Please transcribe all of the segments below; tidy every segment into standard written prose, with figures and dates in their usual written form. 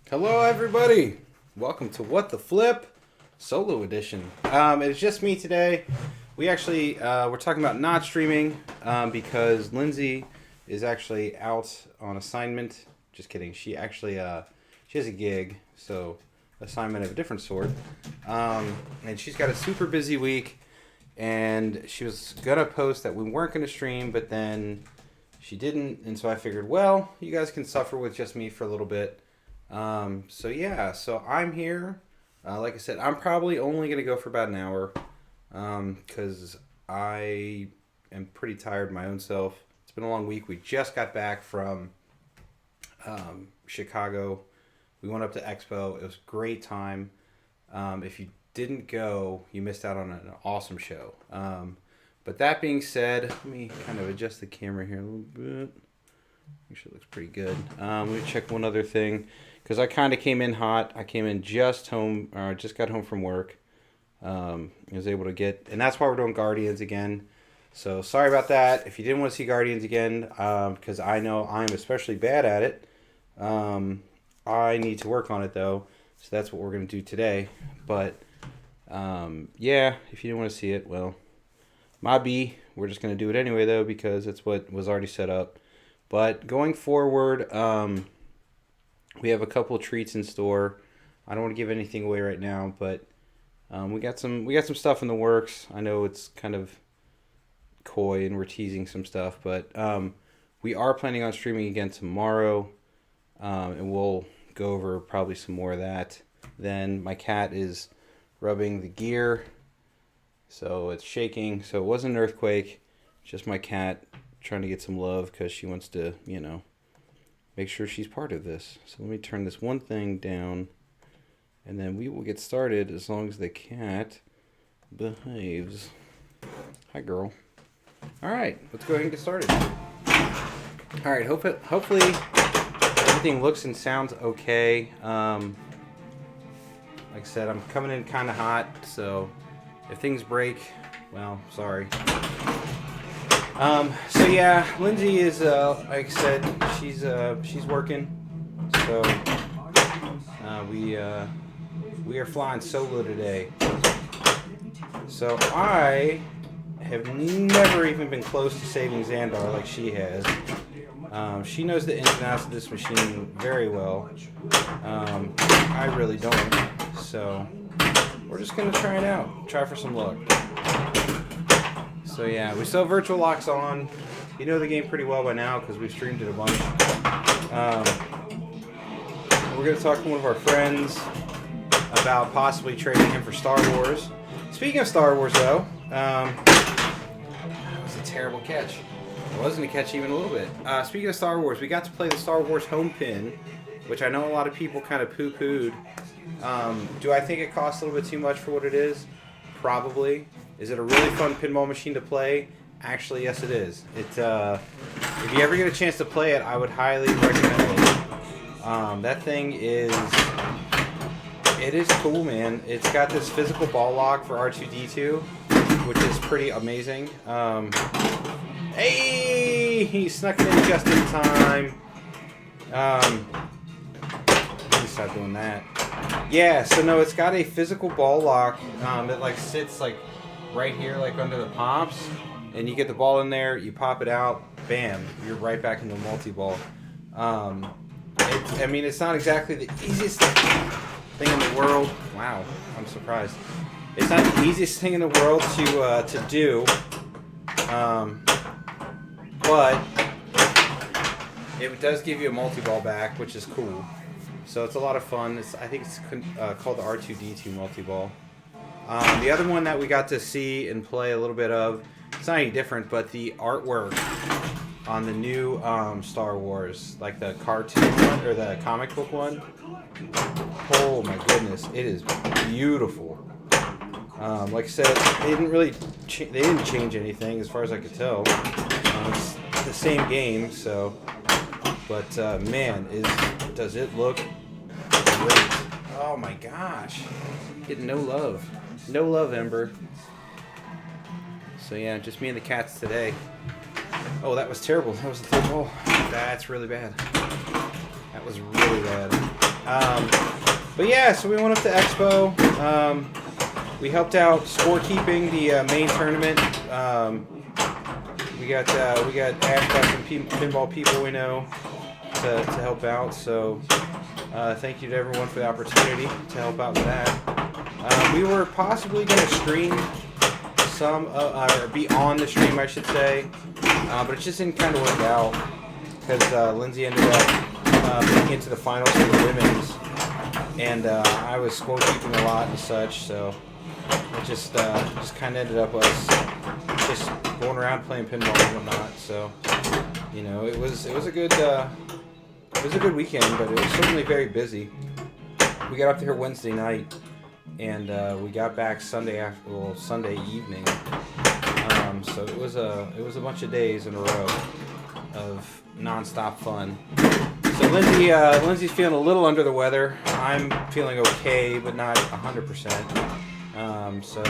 Hello everybody! Welcome to What the Flip Solo Edition. It's just me today. We actually, we're talking about not streaming because Lindsay is actually out on assignment. Just kidding. She actually, she has a gig, so assignment of a different sort. And she's got a super busy week, and she was gonna post that we weren't gonna stream, but then she didn't, and so I figured, well, you guys can suffer with just me for a little bit. So I'm here. Like I said, I'm probably only going to go for about an hour because I am pretty tired of my own self. It's been a long week. We just got back from Chicago. We went up to Expo. It was a great time. If you didn't go, you missed out on an awesome show. But that being said, let me kind of adjust the camera here a little bit. Make sure it looks pretty good. Let me check one other thing. Because I kind of came in hot. I came in just got home from work. I was able to get, and that's why we're doing Guardians again. So sorry about that. If you didn't want to see Guardians again, because I know I'm especially bad at it. I need to work on it though. So that's what we're going to do today. But yeah, if you didn't want to see it, well, maybe we're just going to do it anyway though, because it's what was already set up. But going forward, we have a couple of treats in store. I don't want to give anything away right now, but we got some stuff in the works. I know it's kind of coy and we're teasing some stuff, but we are planning on streaming again tomorrow, and we'll go over probably some more of that. Then my cat is rubbing the gear, so it's shaking. So it wasn't an earthquake, just my cat trying to get some love because she wants to, make sure she's part of this. So let me turn this one thing down, and then we will get started as long as the cat behaves. Hi, girl. All right, let's go ahead and get started. All right, hopefully everything looks and sounds okay. Like I said, I'm coming in kind of hot, so if things break, well, sorry. So yeah, Lindsay is, like I said, she's working. So we are flying solo today. So I have never even been close to saving Xandar like she has. She knows the ins and outs of this machine very well. I really don't. So we're just gonna try it out. Try for some luck. So yeah, we still have virtual locks on. You know the game pretty well by now because we've streamed it a bunch. We're going to talk to one of our friends about possibly trading him for Star Wars. Speaking of Star Wars though, that was a terrible catch. It wasn't a catch even a little bit. Speaking of Star Wars, we got to play the Star Wars home pin, which I know a lot of people kind of poo-pooed. Do I think it costs a little bit too much for what it is? Probably. Is it a really fun pinball machine to play? Actually, yes, it is. If you ever get a chance to play it, I would highly recommend it. That thing is cool, man. It's got this physical ball lock for R2-D2, which is pretty amazing. Hey, he snuck in just in time. Let me stop doing that. Yeah, so no, it's got a physical ball lock that like sits like right here, like under the pomps, and you get the ball in there, you pop it out, bam, you're right back into multi-ball. I mean, it's not exactly the easiest thing in the world. Wow, I'm surprised. It's not the easiest thing in the world to do, but it does give you a multi-ball back, which is cool. So it's a lot of fun. I think it's called the R2-D2 multi-ball. The other one that we got to see and play a little bit of, it's not any different, but the artwork on the new Star Wars, like the cartoon one or the comic book one. Oh my goodness, it is beautiful. Like I said, they didn't change anything as far as I could tell. It's the same game, so. But man, does it look great? Oh my gosh, getting no love, Ember. So yeah, just me and the cats today. Oh, that was terrible. That was the third ball. That's really bad. That was really bad. But yeah, so we went up to Expo. We helped out scorekeeping the main tournament. We got asked by some pinball people we know to help out. So thank you to everyone for the opportunity to help out with that. We were possibly going to stream some, or be on the stream, I should say, but it just didn't kind of work out because Lindsay ended up making it to the finals for the women's, and I was scorekeeping a lot and such, so it just kind of ended up us just going around playing pinball and whatnot. So you know, it was a good weekend, but it was certainly very busy. We got up there Wednesday night, and we got back Sunday evening. So it was a bunch of days in a row of nonstop fun. So Lindsay's feeling a little under the weather. I'm feeling okay, but not 100%. So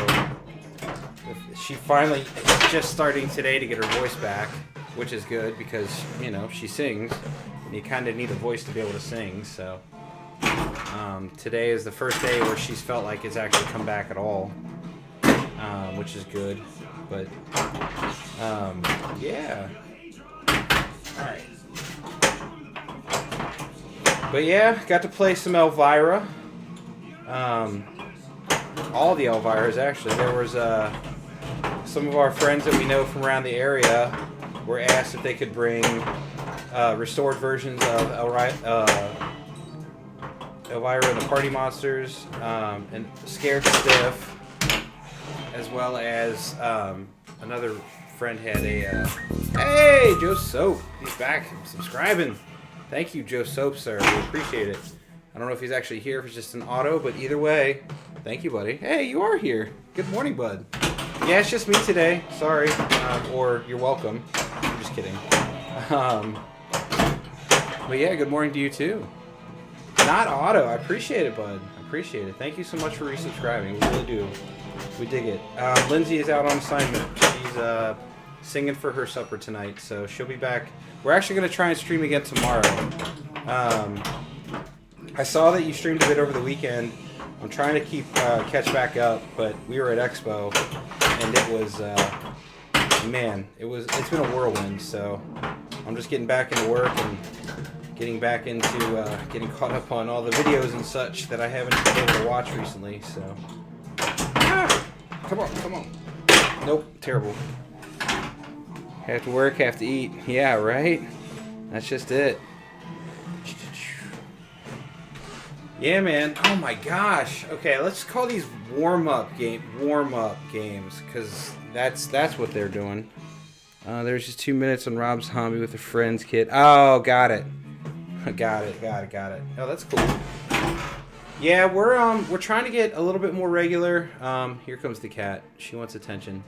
she finally is just starting today to get her voice back, which is good because, you know, she sings, and you kind of need a voice to be able to sing. So today is the first day where she's felt like it's actually come back at all, which is good. But yeah. All right. But yeah, got to play some Elvira. All the Elviras, actually. There was some of our friends that we know from around the area were asked if they could bring restored versions of Elvira and the Party Monsters, and Scared Stiff, as well as another friend had a... hey, Joe Soap! He's back, subscribing. Thank you, Joe Soap, sir. We appreciate it. I don't know if he's actually here, if it's just an auto, but either way, thank you, buddy. Hey, you are here. Good morning, bud. Yeah, it's just me today. Sorry. Or you're welcome. I'm just kidding. But yeah, good morning to you, too. Not auto. I appreciate it, bud. I appreciate it. Thank you so much for resubscribing. We really do. We dig it. Lindsay is out on assignment. She's singing for her supper tonight, so she'll be back. We're actually going to try and stream again tomorrow. I saw that you streamed a bit over the weekend. I'm trying to catch back up, but we were at Expo, and it was, man, it's been a whirlwind, so I'm just getting back into work and getting back into getting caught up on all the videos and such that I haven't been able to watch recently, so. Ah, come on. Nope, terrible. Have to work, have to eat. Yeah, right? That's just it. Yeah, man. Oh my gosh. Okay, let's call these warm-up games, because that's what they're doing. There's just 2 minutes on Rob's Hobby with a friends kit. Oh, got it. Got it. Oh, that's cool. Yeah, we're trying to get a little bit more regular. Here comes the cat. She wants attention.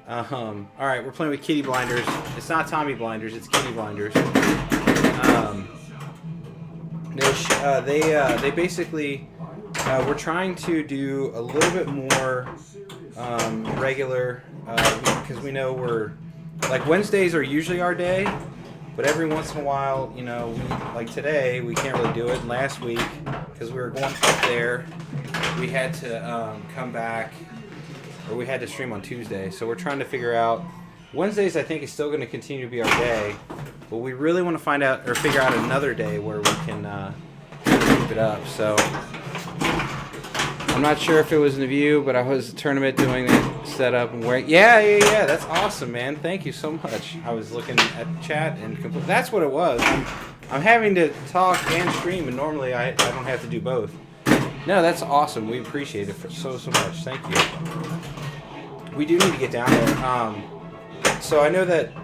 All right, we're playing with Kitty Blinders. It's not Tommy Blinders. It's Kitty Blinders. They basically we're trying to do a little bit more regular because we know we're like Wednesdays are usually our day, but every once in a while, you know, like today we can't really do it. And last week, because we were going up there, we had to come back or we had to stream on Tuesday. So we're trying to figure out. Wednesdays, I think, is still going to continue to be our day, but we really want to find out or figure out another day where we can keep it up. So I'm not sure if it was in the view, but I was at a tournament doing that setup and wearing. Yeah. That's awesome, man. Thank you so much. I was looking at chat and that's what it was. I'm having to talk and stream, and normally I don't have to do both. No, that's awesome. We appreciate it so much. Thank you. We do need to get down there. So I know that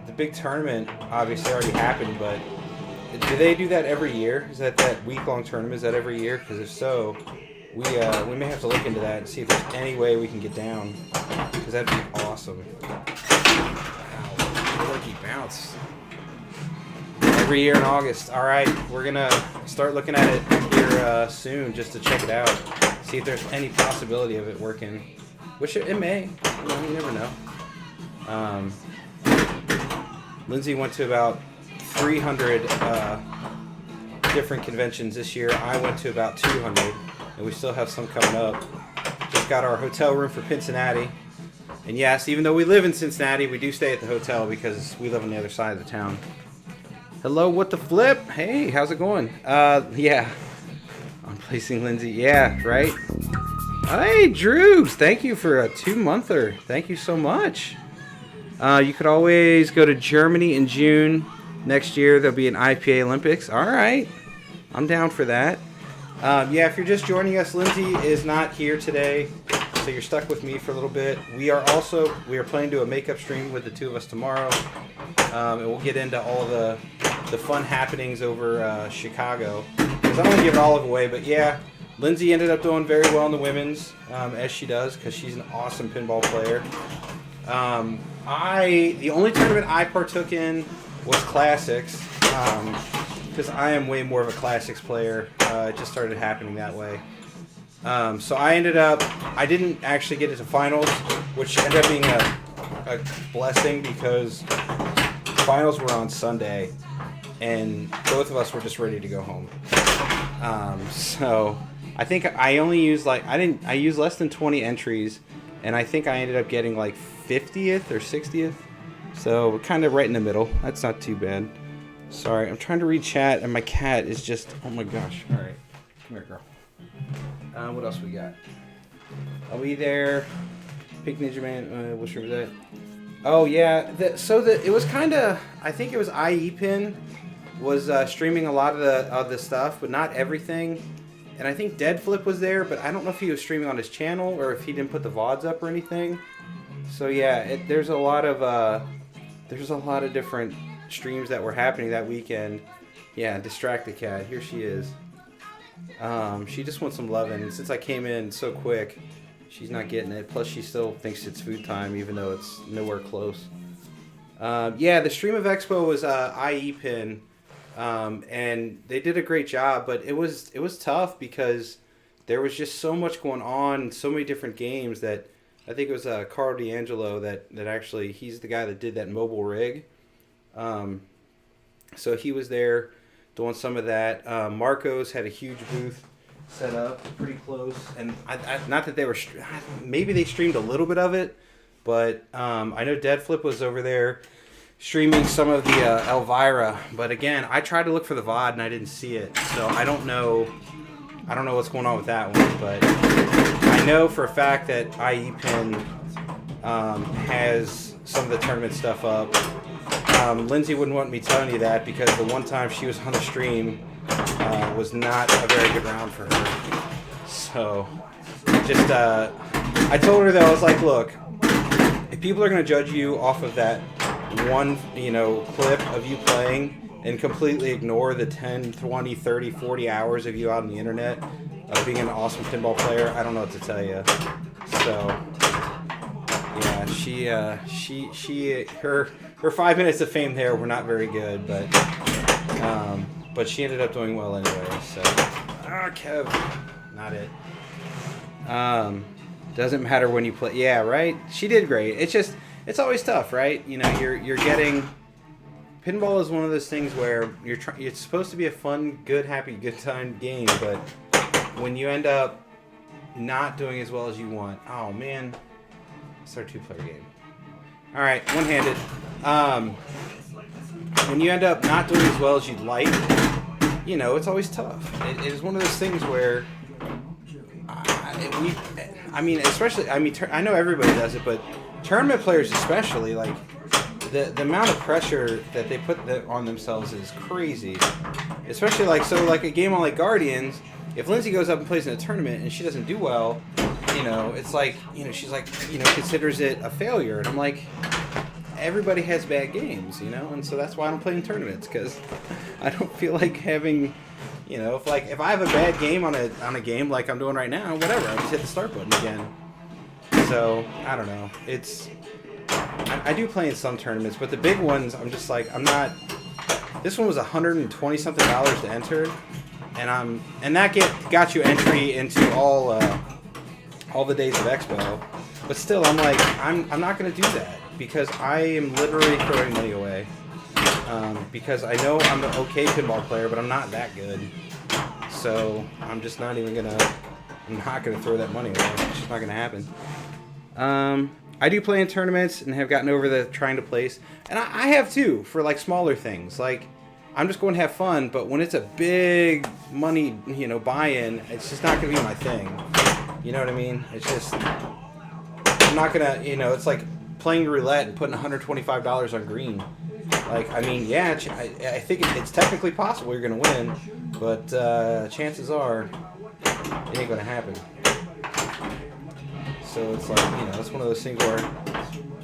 the big tournament obviously already happened, but do they do that every year? Is that week-long tournament? Is that every year? Because if so, we may have to look into that and see if there's any way we can get down, because that'd be awesome. Wow, lucky bounce. Every year in August. All right, we're gonna start looking at it here soon, just to check it out, see if there's any possibility of it working. Which it may. You never know. Lindsay went to about 300 different conventions this year. I went to about 200, and we still have some coming up. Just got our hotel room for Cincinnati. And yes, even though we live in Cincinnati, we do stay at the hotel because we live on the other side of the town. Hello, what the flip? Hey, how's it going? Yeah. I'm placing Lindsay. Yeah, right? Hey, Drews. Thank you for a 2-monther. Thank you so much. You could always go to Germany in June. Next year, there'll be an IPA Olympics. All right. I'm down for that. Yeah, if you're just joining us, Lindsay is not here today, so you're stuck with me for a little bit. We are planning to do a makeup stream with the two of us tomorrow, and we'll get into all the fun happenings over Chicago. Because I don't want to give it all away, but yeah, Lindsay ended up doing very well in the women's, as she does, because she's an awesome pinball player. The only tournament I partook in was Classics, because I am way more of a Classics player. It just started happening that way. So I didn't actually get into finals, which ended up being a blessing, because finals were on Sunday, and both of us were just ready to go home. So I think I only used I used less than 20 entries, and I think I ended up getting like 50th or 60th. So we're kind of right in the middle. That's not too bad. Sorry, I'm trying to read chat, and my cat is just, oh my gosh. All right, come here, girl. What else we got? Are we there? Pink Ninja Man, what stream is that? Oh yeah, it was kind of, I think it was IE Pin was streaming a lot of the stuff, but not everything. And I think Dead Flip was there, but I don't know if he was streaming on his channel or if he didn't put the VODs up or anything. So yeah, there's a lot of different streams that were happening that weekend. Yeah, Distracted Cat, here she is. She just wants some loving, and since I came in so quick, she's not getting it. Plus, she still thinks it's food time, even though it's nowhere close. Yeah, the stream of Expo was IE Pin, and they did a great job, but it was tough because there was just so much going on, so many different games that I think it was Carl D'Angelo that actually, he's the guy that did that mobile rig. So he was there doing some of that. Marcos had a huge booth set up pretty close, and I not that they were, maybe they streamed a little bit of it, but I know Dead Flip was over there streaming some of the Elvira, but again, I tried to look for the VOD and I didn't see it, so I don't know what's going on with that one, but I know for a fact that IE Pin has some of the tournament stuff up. Lindsay wouldn't want me telling you that because the one time she was on the stream was not a very good round for her. So, just, I told her that I was like, look, if people are going to judge you off of that one, clip of you playing and completely ignore the 10, 20, 30, 40 hours of you out on the internet of being an awesome pinball player, I don't know what to tell you. So, yeah, her 5 minutes of fame there were not very good, but she ended up doing well anyway. So, Kev, not it. Doesn't matter when you play. Yeah, right. She did great. It's always tough, right? You're getting. Pinball is one of those things where it's supposed to be a fun, good, happy, good time game, but when you end up not doing as well as you want, oh man, It's our 2-player game. All right, one-handed. When you end up not doing as well as you'd like, you know, it's always tough. It is one of those things where, especially, I know everybody does it, but tournament players especially, like, the amount of pressure that they put on themselves is crazy. Especially, like a game on, like, Guardians, if Lindsay goes up and plays in a tournament and she doesn't do well, you know, it's like, you know, she's like, you know, considers it a failure. And I'm like, everybody has bad games, you know, and so that's why I don't play in tournaments, because I don't feel like having, you know, if I have a bad game on a game like I'm doing right now, whatever, I just hit the start button again. So I don't know. I do play in some tournaments, but the big ones, I'm just like, I'm not. This one was $120 something to enter, and that got you entry into all the days of Expo. But still, I'm like, I'm not gonna do that, because I am literally throwing money away. Because I know I'm an okay pinball player, but I'm not that good. So I'm just not even gonna. I'm not gonna throw that money away. It's just not gonna happen. I do play in tournaments and have gotten over the trying to place, and I have too for like smaller things. Like, I'm just going to have fun, but when it's a big money, you know, buy-in, it's just not gonna be my thing. You know what I mean? It's just, I'm not gonna, you know, it's like playing roulette and putting $125 on green. Like, I mean, yeah, I think it's technically possible you're gonna win, but chances are it ain't gonna happen. So it's like, you know, it's one of those things where,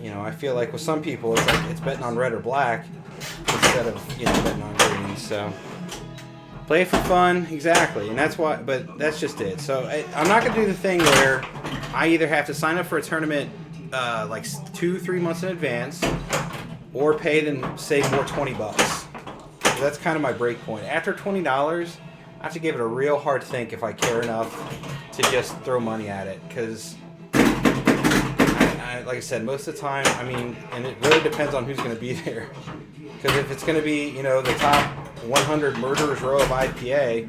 you know, I feel like with some people it's like it's betting on red or black instead of, you know, betting on green. So play it for fun, exactly, and that's why. But that's just it. So I'm not gonna do the thing where I either have to sign up for a tournament like 2-3 months in advance, or pay them, save more $20. So that's kind of my break point. After $20, I have to give it a real hard think if I care enough to just throw money at it, because. Like I said, most of the time, I mean, and it really depends on who's going to be there. Because if it's going to be, you know, the top 100 murderers row of IPA,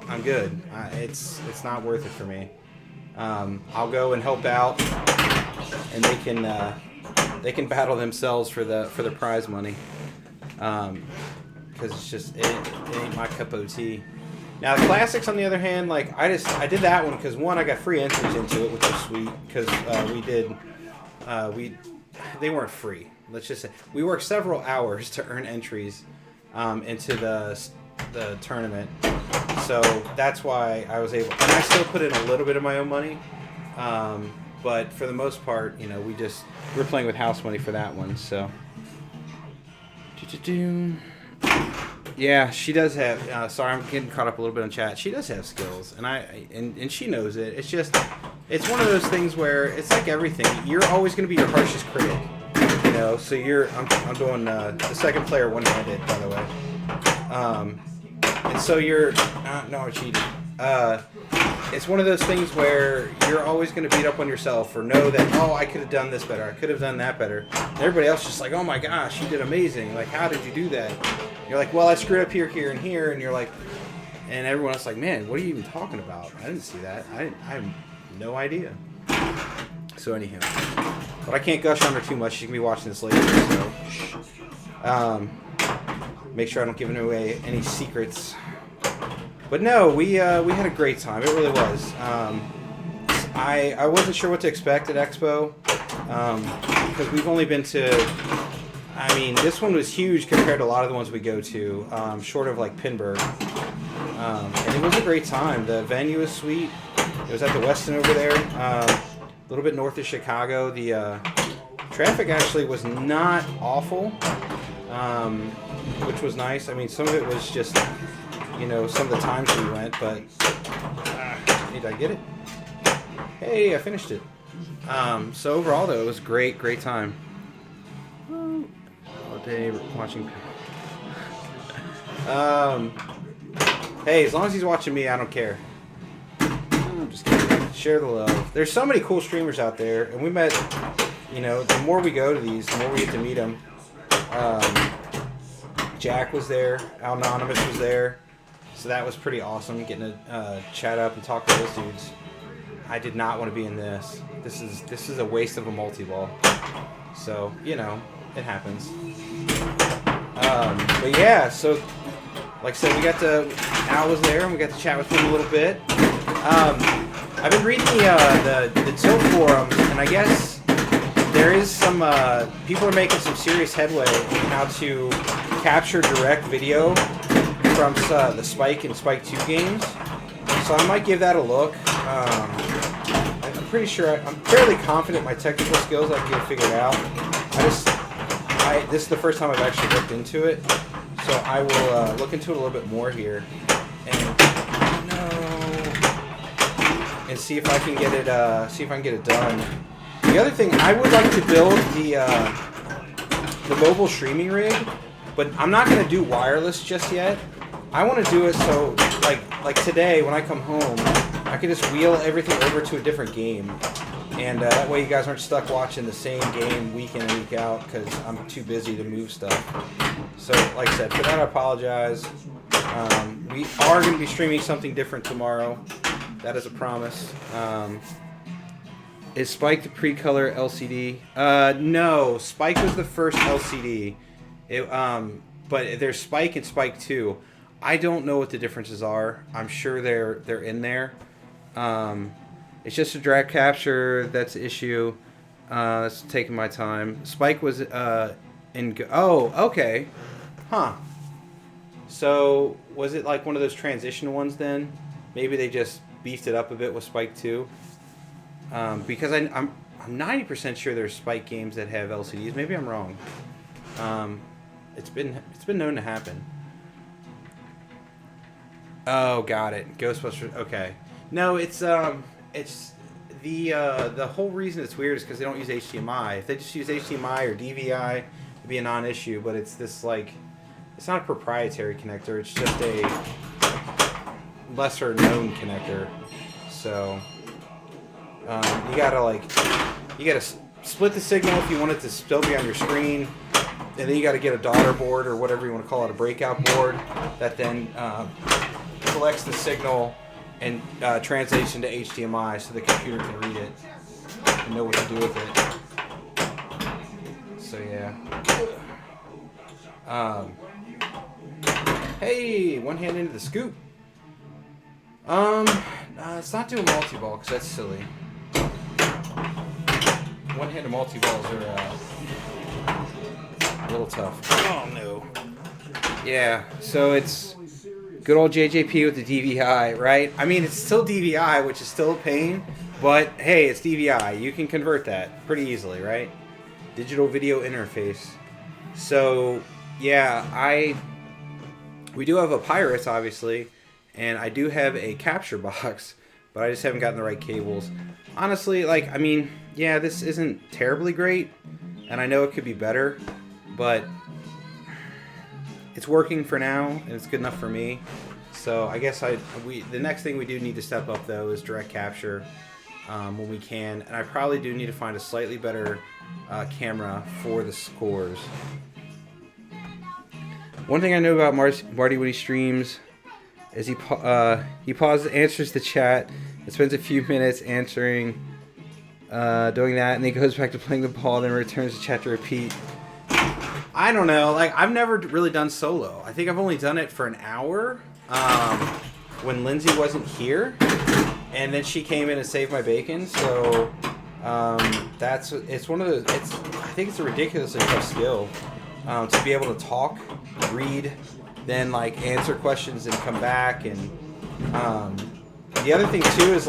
I'm good. It's not worth it for me. I'll go and help out, and they can battle themselves for the prize money. Because it's just it ain't my cup of tea. Now the classics, on the other hand, like I did that one because one, I got free entries into it, which was sweet, because they weren't free. Let's just say we worked several hours to earn entries into the tournament, so that's why I was able. And I still put in a little bit of my own money, but for the most part, you know, we're playing with house money for that one. So. Yeah, she does have. Sorry, I'm getting caught up a little bit on chat. She does have skills, and she knows it. It's just, it's one of those things where it's like everything. You're always going to be your harshest critic, you know. So I'm doing the second player one-handed, by the way. And so you're. No, I cheated. It's one of those things where you're always going to beat up on yourself or know that, oh, I could have done this better, I could have done that better. And everybody else just like, oh my gosh, you did amazing. Like, how did you do that? You're like, well, I screwed up here, here, and here. And you're like, and everyone else like, man, what are you even talking about? I didn't see that. I have no idea. So anyhow, but I can't gush on her too much. She can be watching this later. So shh. Make sure I don't give away any secrets. But no, we had a great time. It really was. I wasn't sure what to expect at Expo, because we've only been to. I mean, this one was huge compared to a lot of the ones we go to, short of like Pinburg. And it was a great time. The venue was sweet. It was at the Westin over there, a little bit north of Chicago. The traffic actually was not awful, which was nice. I mean, some of it was just, you know, some of the times we went, but did I get it? Hey, I finished it. So overall, though, it was great time. All day watching. Hey, as long as he's watching me, I don't care. I'm just kidding. Share the love. There's so many cool streamers out there, and we met. You know, the more we go to these, the more we get to meet them. Jack was there. Al Anonymous was there. So that was pretty awesome, getting to chat up and talk to those dudes. I did not want to be in this. This is a waste of a multi-ball. So, you know, it happens. But yeah, so like I said, Al was there and we got to chat with him a little bit. I've been reading the Tilt forums, and I guess there is some people are making some serious headway in how to capture direct video from the Spike and Spike 2 games. So I might give that a look. I'm pretty sure, I'm fairly confident my technical skills I can get it figured out. This is the first time I've actually looked into it, so I will look into it a little bit more here, and see if I can get it done. The other thing, I would like to build the mobile streaming rig, but I'm not going to do wireless just yet. I want to do it so, like today when I come home, I can just wheel everything over to a different game. And that way you guys aren't stuck watching the same game week in and week out because I'm too busy to move stuff. So, like I said, for that I apologize. We are going to be streaming something different tomorrow. That is a promise. Is Spike the pre-color LCD? No, Spike was the first LCD. But there's Spike and Spike 2. I don't know what the differences are. I'm sure they're in there. It's just a drag capture that's the issue. It's taking my time. Spike was oh, okay. Huh. So, was it like one of those transition ones then? Maybe they just beefed it up a bit with Spike 2. Because I'm 90% sure there's Spike games that have LCDs. Maybe I'm wrong. It's been known to happen. Oh, got it. Ghostbusters. Okay. No, it's the whole reason it's weird is because they don't use HDMI. If they just use HDMI or DVI, it'd be a non-issue. But it's this it's not a proprietary connector. It's just a lesser known connector. So you gotta split the signal if you want it to still be on your screen, and then you gotta get a daughter board or whatever you want to call it, a breakout board that then collects the signal and translates into HDMI so the computer can read it and know what to do with it. So yeah. Hey, one hand into the scoop. It's not doing multi-ball because that's silly. One-handed multi-balls are a little tough. Oh no. Yeah, so it's good old JJP with the DVI, right? I mean, it's still DVI, which is still a pain, but hey, it's DVI. You can convert that pretty easily, right? Digital video interface. So, yeah, we do have a Pirates, obviously, and I do have a capture box, but I just haven't gotten the right cables. Honestly, I mean, yeah, this isn't terribly great, and I know it could be better, but it's working for now, and it's good enough for me. So I guess the next thing we do need to step up, though, is direct capture when we can, and I probably do need to find a slightly better camera for the scores. One thing I know about Marty when he streams is he pauses, answers the chat, and spends a few minutes answering, doing that, and then he goes back to playing the ball, then returns the chat to repeat. I don't know. I've never really done solo. I think I've only done it for an hour when Lindsay wasn't here, and then she came in and saved my bacon. So it's one of those. I think it's a ridiculously tough skill to be able to talk, read, then answer questions and come back. And the other thing too is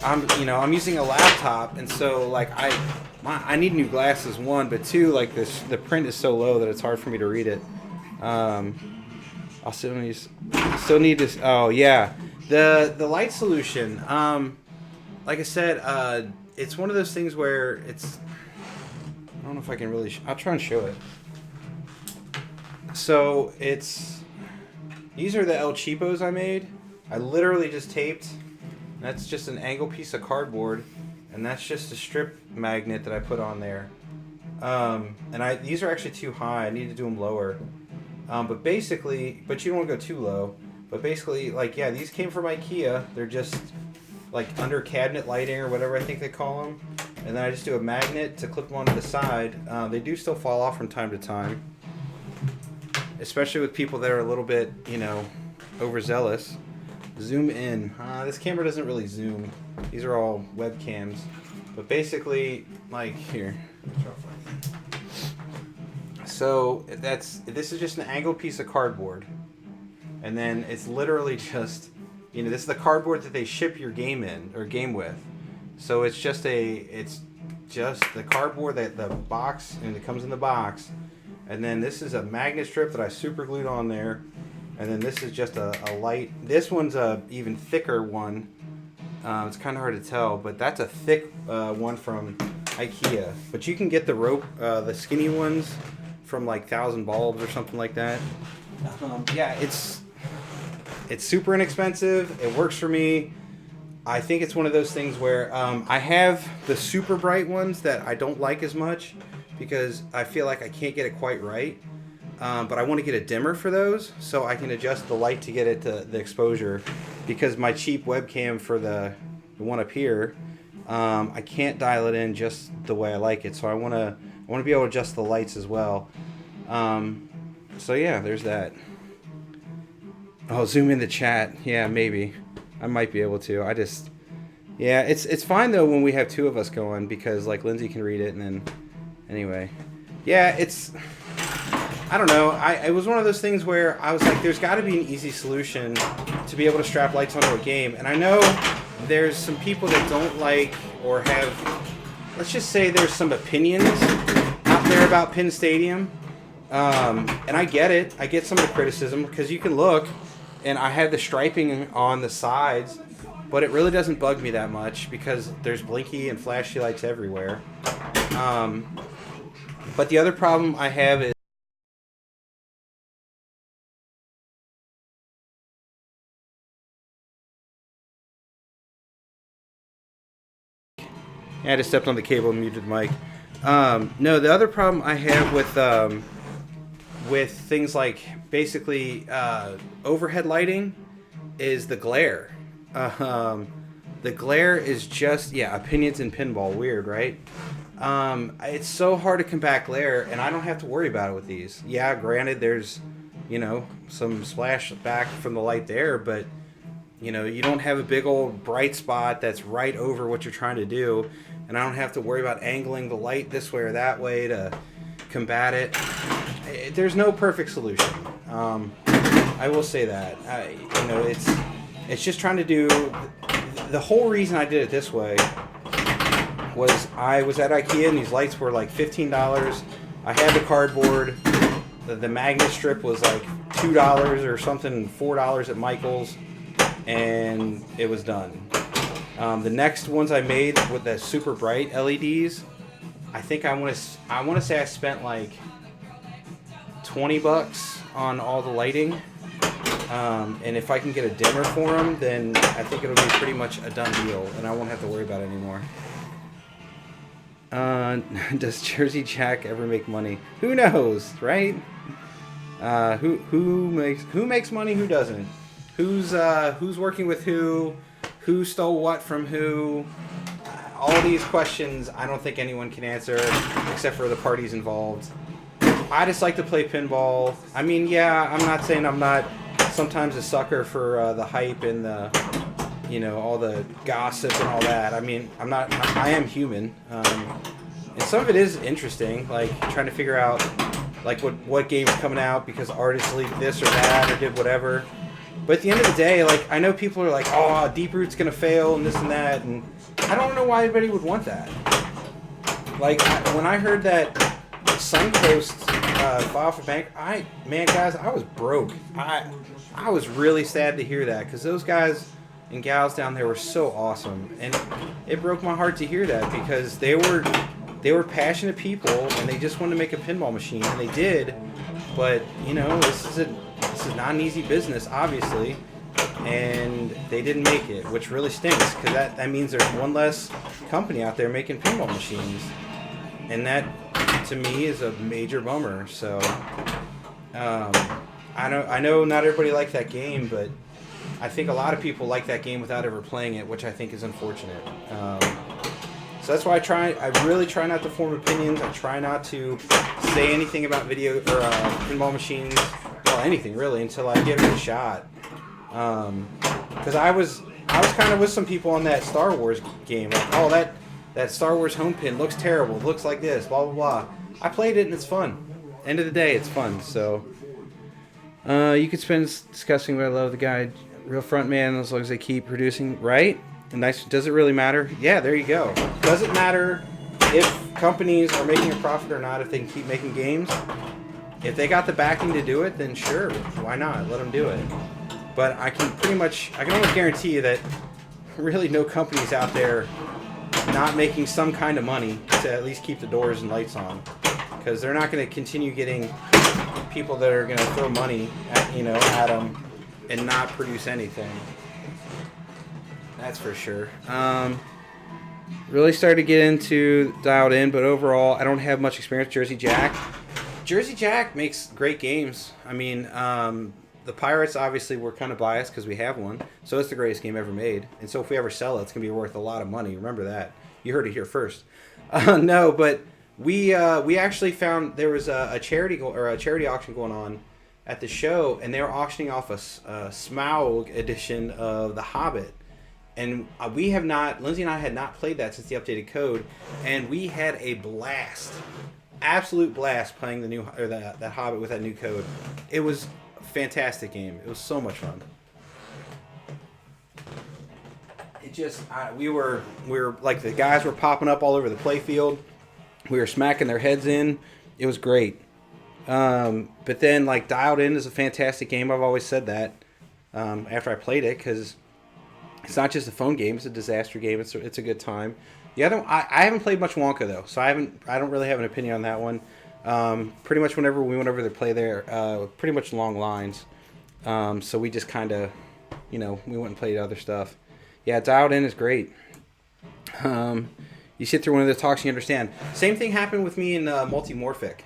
I'm using a laptop, and so I need new glasses, one, but two, the print is so low that it's hard for me to read it. I'll still need this. Oh yeah, the light solution. Like I said, it's one of those things where it's. I don't know if I can really. I'll try and show it. So these are the El Cheapos I made. I literally just taped. That's just an angle piece of cardboard, and that's just a strip magnet that I put on there. These are actually too high. I need to do them lower. But you don't want to go too low. But basically, these came from IKEA. They're just like under cabinet lighting or whatever I think they call them. And then I just do a magnet to clip them onto the side. They do still fall off from time to time, especially with people that are a little bit, you know, overzealous. Zoom in. This camera doesn't really zoom. These are all webcams. But basically, like, here. So this is just an angled piece of cardboard. And then it's literally just, you know, this is the cardboard that they ship your game in, or game with. So it's just the cardboard that the box, and it comes in the box. And then this is a magnet strip that I super glued on there. And then this is just a light. This one's a even thicker one. It's kind of hard to tell, but that's a thick one from IKEA. But you can get the rope, the skinny ones from like 1,000 Bulbs or something like that. Yeah, it's super inexpensive. It works for me. I think it's one of those things where I have the super bright ones that I don't like as much because I feel like I can't get it quite right. But I want to get a dimmer for those so I can adjust the light to get it to the exposure, because my cheap webcam for the one up here, I can't dial it in just the way I like it. So I want to be able to adjust the lights as well. So yeah, there's that. Oh, zoom in the chat. Yeah, maybe. I might be able to. Yeah, it's fine though when we have two of us going, because like Lindsay can read it, and then anyway. Yeah, I don't know. It was one of those things where I was like, there's got to be an easy solution to be able to strap lights onto a game. And I know there's some people that don't like or have, let's just say there's some opinions out there about Pin Stadium. And I get it. I get some of the criticism because you can look, and I have the striping on the sides, but it really doesn't bug me that much because there's blinky and flashy lights everywhere. But the other problem I have is I just stepped on the cable and muted the mic. No, the other problem I have with things like basically overhead lighting is the glare. The glare is just, yeah, opinions in pinball. Weird, right? It's so hard to combat glare, and I don't have to worry about it with these. Yeah, granted, there's, you know, some splash back from the light there, but you know, you don't have a big old bright spot that's right over what you're trying to do, and I don't have to worry about angling the light this way or that way to combat it. There's no perfect solution. I will say that. You know, it's just trying to do. The whole reason I did it this way was I was at IKEA and these lights were like $15. I had the cardboard. The magnet strip was like $2 or something, $4 at Michael's. And it was done. The next ones I made with the super bright LEDs, I think I want to say I spent like $20 on all the lighting. And if I can get a dimmer for them, then I think it'll be pretty much a done deal, and I won't have to worry about it anymore. Does Jersey Jack ever make money? Who knows, right? Who makes money? Who doesn't? Who's working with who stole what from who? All these questions I don't think anyone can answer except for the parties involved. I just like to play pinball. I mean, yeah, I'm not saying I'm not sometimes a sucker for the hype and the, you know, all the gossip and all that. I mean, I am human. And some of it is interesting, like trying to figure out like what game's coming out because artists leaked this or that or did whatever. But at the end of the day, like, I know people are like, oh, Deep Root's going to fail and this and that, and I don't know why anybody would want that. Like, when I heard that Suncoast filed for bank, man, guys, I was broke. I was really sad to hear that, because those guys and gals down there were so awesome, and it broke my heart to hear that, because they were passionate people, and they just wanted to make a pinball machine, and they did, but, you know, this is not an easy business, obviously, and they didn't make it, which really stinks, because that means there's one less company out there making pinball machines, and that, to me, is a major bummer. So, I know not everybody liked that game, but I think a lot of people like that game without ever playing it, which I think is unfortunate. So that's why I really try not to form opinions. I try not to say anything about video or pinball machines, well, anything really, until I give it a shot. Because I was kind of with some people on that Star Wars game, like, oh, that Star Wars home pin looks terrible, it looks like this, blah blah blah. I played it and it's fun. End of the day, it's fun. So you could spend discussing, but I love the guy, real front man, as long as they keep producing, right? Nice. Does it really matter? Yeah, there you go. Does it matter if companies are making a profit or not if they can keep making games? If they got the backing to do it, then sure, why not? Let them do it. But I can almost guarantee you that really no company's out there not making some kind of money to at least keep the doors and lights on, because they're not going to continue getting people that are going to throw money at them and not produce anything. That's for sure. Really started to get into Dialed In, but overall, I don't have much experience with Jersey Jack. Jersey Jack makes great games. I mean, the Pirates, obviously, we're kind of biased because we have one. So it's the greatest game ever made. And so if we ever sell it, it's going to be worth a lot of money. Remember that. You heard it here first. No, but we actually found there was a charity auction going on at the show, and they were auctioning off a Smaug edition of The Hobbit. And Lindsay and I had not played that since the updated code, and we had a blast, absolute blast playing that Hobbit with that new code. It was a fantastic game. It was so much fun. It just we were like, the guys were popping up all over the playfield. We were smacking their heads in. It was great. But then, like, Dialed In is a fantastic game. I've always said that after I played it, because it's not just a phone game; it's a disaster game. It's a good time. The other, I haven't played much Wonka though, so I don't really have an opinion on that one. Pretty much whenever we went over to play there, pretty much long lines. So we just kind of, we went and played other stuff. Yeah, Dialed In is great. You sit through one of the talks, you understand. Same thing happened with me in Multimorphic.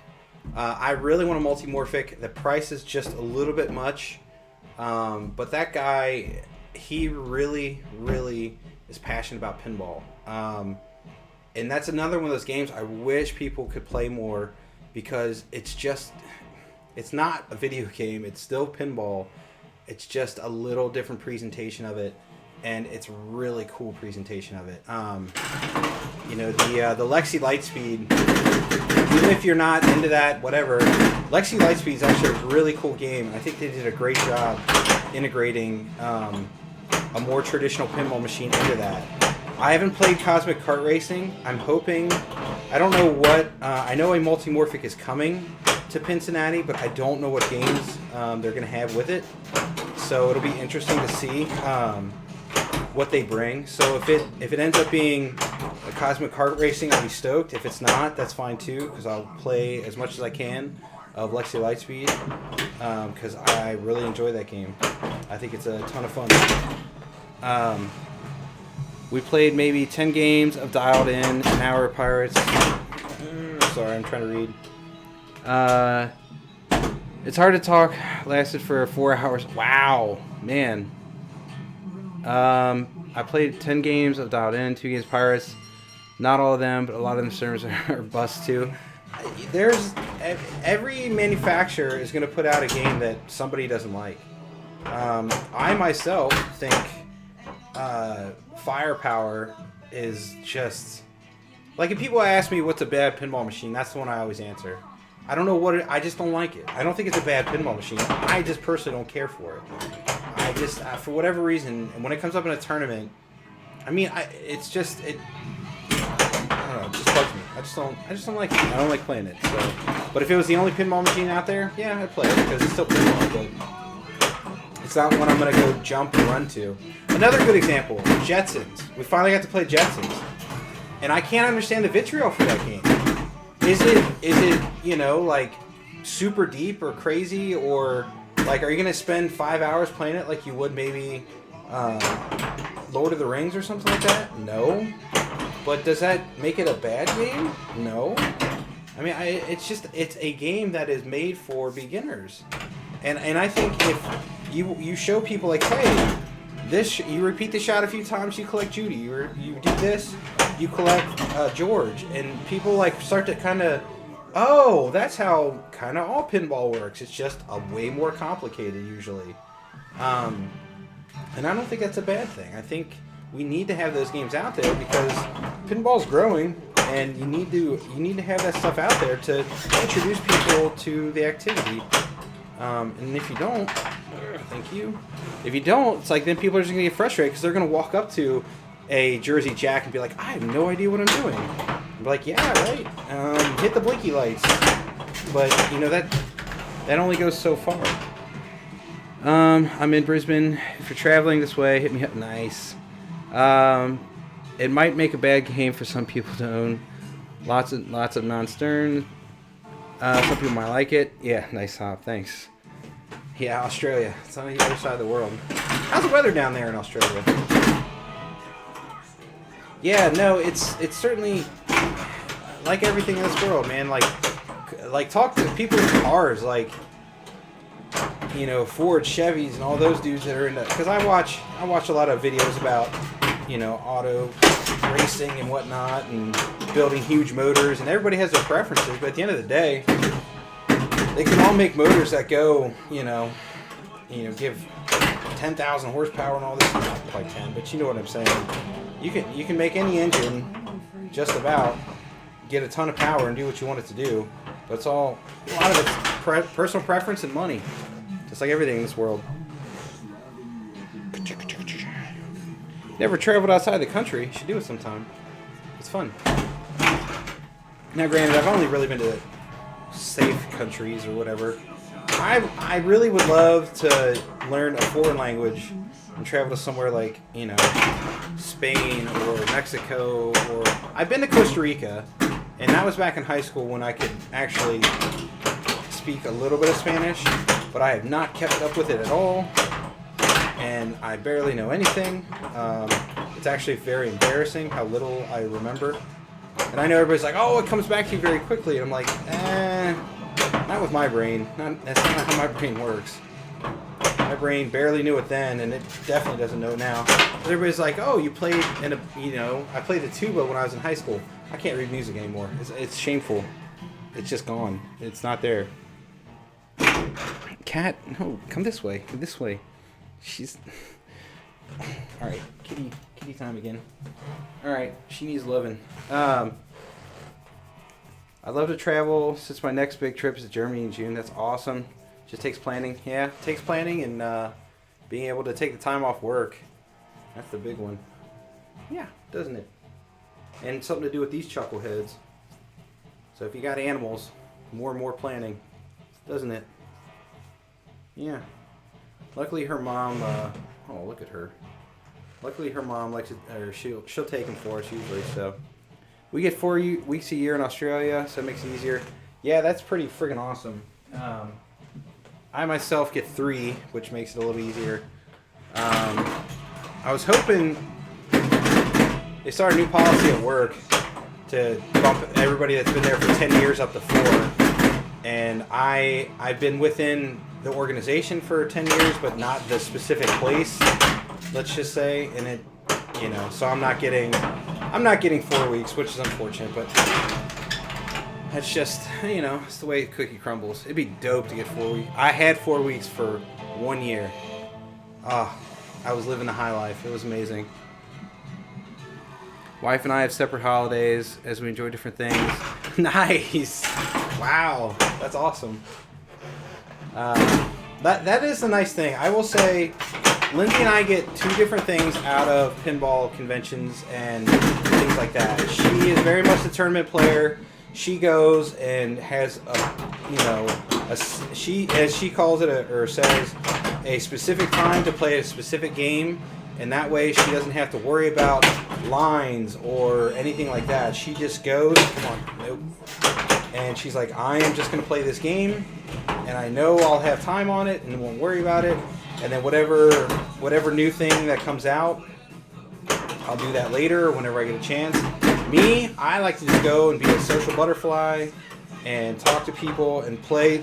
I really want a Multimorphic. The price is just a little bit much, but that guy, he really, really is passionate about pinball. And that's another one of those games I wish people could play more, because it's not a video game. It's still pinball. It's just a little different presentation of it, and it's really cool presentation of it. The Lexi Lightspeed, even if you're not into that, whatever, Lexi Lightspeed is actually a really cool game. I think they did a great job integrating a more traditional pinball machine into that. I haven't played Cosmic Kart Racing. I'm hoping, I don't know what, I know a Multimorphic is coming to Cincinnati, but I don't know what games they're going to have with it. So it'll be interesting to see what they bring. So if it ends up being a Cosmic Kart Racing, I'll be stoked. If it's not, that's fine too, because I'll play as much as I can of Lexi Lightspeed, because I really enjoy that game. I think it's a ton of fun. We played maybe 10 games of Dialed In, an hour of Pirates. Sorry, I'm trying to read. It's hard to talk. Lasted for 4 hours. Wow, man. I played 10 games of Dialed In, 2 games of Pirates. Not all of them, but a lot of them servers are bust too. Every manufacturer is going to put out a game that somebody doesn't like. I myself think Firepower is just, like, if people ask me what's a bad pinball machine, that's the one I always answer. I don't know what I just don't like it. I don't think it's a bad pinball machine. I just personally don't care for it. I just, for whatever reason, and when it comes up in a tournament, I mean, it just bugs me. I just don't like it. I don't like playing it. So, but if it was the only pinball machine out there, yeah, I'd play it, because it's still pinball, but it's not one I'm gonna go jump and run to. Another good example, Jetsons. We finally got to play Jetsons, and I can't understand the vitriol for that game. Is it like super deep or crazy, or like, are you gonna spend 5 hours playing it like you would maybe Lord of the Rings or something like that? No. But does that make it a bad game? No. I mean, it's a game that is made for beginners, and I think if you show people, like, hey, This, you repeat the shot a few times, you collect Judy. You do this, you collect George. And people like start to kind of, oh, that's how kind of all pinball works. It's just a way more complicated usually. And I don't think that's a bad thing. I think we need to have those games out there because pinball's growing, and you need to have that stuff out there to introduce people to the activity. And if you don't, thank you. If you don't, it's like then people are just gonna get frustrated because they're gonna walk up to a Jersey Jack and be like, I have no idea what I'm doing. And be like, yeah, right. Hit the blinky lights. But you know that only goes so far. I'm in Brisbane. If you're traveling this way, hit me up. Nice. It might make a bad game for some people to own. Lots of non-stern. Some people might like it. Yeah, nice hop. Thanks. Yeah, Australia. It's on the other side of the world. How's the weather down there in Australia? Yeah, no, it's certainly like everything in this world, man. Like talk to people in cars, like, you know, Ford, Chevys, and all those dudes that are into. Because I watch a lot of videos about, you know, auto racing and whatnot, and building huge motors, and everybody has their preferences. But at the end of the day, they can all make motors that go, you know, give 10,000 horsepower and all this. Not quite 10, but you know what I'm saying. You can make any engine just about get a ton of power and do what you want it to do. But it's all, a lot of it's personal preference and money. Just like everything in this world. Never traveled outside the country. You should do it sometime. It's fun. Now, granted, I've only really been to safe countries or whatever. I really would love to learn a foreign language and travel to somewhere like, you know, Spain or Mexico, or I've been to Costa Rica, and that was back in high school when I could actually speak a little bit of Spanish, but I have not kept up with it at all, and I barely know anything. It's actually very embarrassing how little I remember. And I know everybody's like, oh, it comes back to you very quickly. And I'm like, not with my brain. That's not how my brain works. My brain barely knew it then, and it definitely doesn't know it now. But everybody's like, oh, you played I played the tuba when I was in high school. I can't read music anymore. It's shameful. It's just gone. It's not there. Cat, no, come this way. Come this way. She's... All right, kitty time again. All right, she needs loving. I'd love to travel since my next big trip is to Germany in June. That's awesome. Just takes planning. Yeah, it takes planning and being able to take the time off work. That's the big one. Yeah, doesn't it? And something to do with these chuckleheads. So if you got animals, more and more planning, doesn't it? Yeah. Luckily her mom, oh, look at her. Luckily her mom likes it, or she'll take them for us usually, so. We get 4 weeks a year in Australia, so it makes it easier. Yeah, that's pretty friggin' awesome. I myself get 3, which makes it a little easier. I was hoping they start a new policy at work to bump everybody that's been there for 10 years up to 4. And I've been within the organization for 10 years, but not the specific place, let's just say. And it, you know, so I'm not getting 4 weeks, which is unfortunate, but that's just, you know, it's the way the cookie crumbles. It'd be dope to get 4 weeks. I had 4 weeks for 1 year. I was living the high life. It was amazing. Wife and I have separate holidays as we enjoy different things. Nice. Wow. That's awesome. That is the nice thing. I will say, Lindsay and I get 2 different things out of pinball conventions and things like that. She is very much a tournament player. She goes and has she, as she calls it, or says, a specific time to play a specific game, and that way she doesn't have to worry about lines or anything like that. She just goes, come on, nope. And she's like, I am just going to play this game, and I know I'll have time on it and won't worry about it. And then whatever new thing that comes out, I'll do that later whenever I get a chance. Me, I like to just go and be a social butterfly and talk to people and play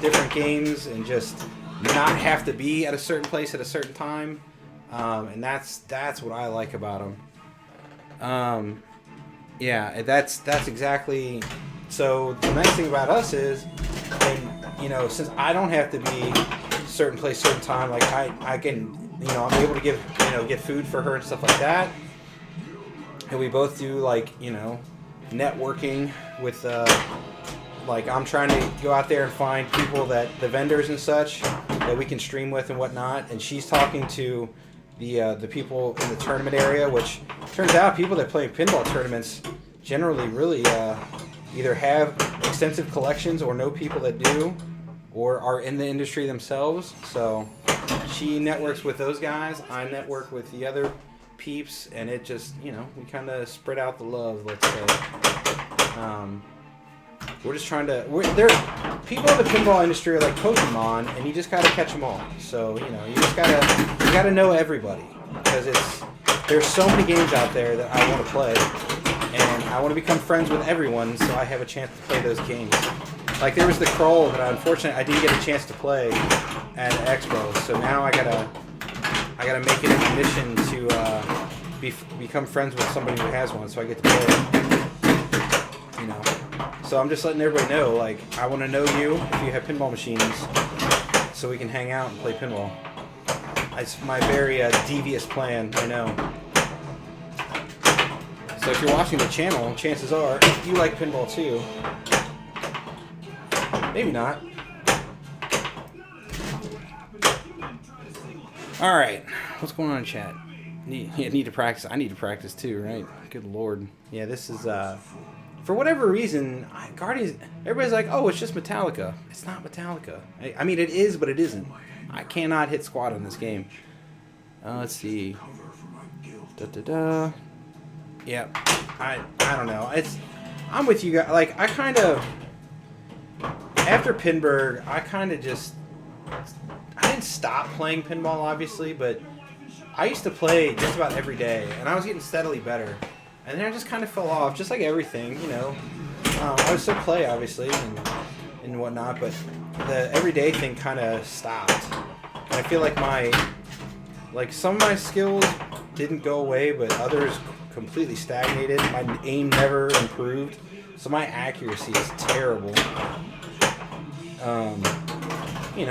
different games and just not have to be at a certain place at a certain time. And that's what I like about them. Yeah, that's exactly. So the nice thing about us is, and since I don't have to be certain place, certain time, like I can, I'm able to get food for her and stuff like that. And we both do networking with like I'm trying to go out there and find people the vendors and such that we can stream with and whatnot, and she's talking to the people in the tournament area, which turns out people that play pinball tournaments generally really either have extensive collections or know people that do or are in the industry themselves. So she networks with those guys, I network with the other peeps, and it just, we kind of spread out the love, let's say. We're just trying to. People in the pinball industry are like Pokemon, and you just gotta catch them all. So you just gotta know everybody, because there's so many games out there that I want to play, and I want to become friends with everyone, so I have a chance to play those games. Like there was the Crawl that unfortunately I didn't get a chance to play at Expo, so now I gotta make it a mission to become friends with somebody who has one, so I get to play it. So I'm just letting everybody know, like, I want to know you if you have pinball machines, so we can hang out and play pinball. It's my very devious plan, I know. So if you're watching the channel, chances are you like pinball too. Maybe not. All right, what's going on in chat? Need to practice. I need to practice too, right? Good Lord. Yeah, this is for whatever reason, Guardians. Everybody's like, "Oh, it's just Metallica." It's not Metallica. I mean, it is, but it isn't. I cannot hit squat in this game. Let's see. Yeah, I don't know. I'm with you guys. Like, I kind of after Pinburg, I didn't stop playing pinball, obviously, but I used to play just about every day, and I was getting steadily better. And then I just kind of fell off, just like everything, I would still play, obviously, and whatnot, but the everyday thing kind of stopped. And I feel like some of my skills didn't go away, but others completely stagnated. My aim never improved, so my accuracy is terrible.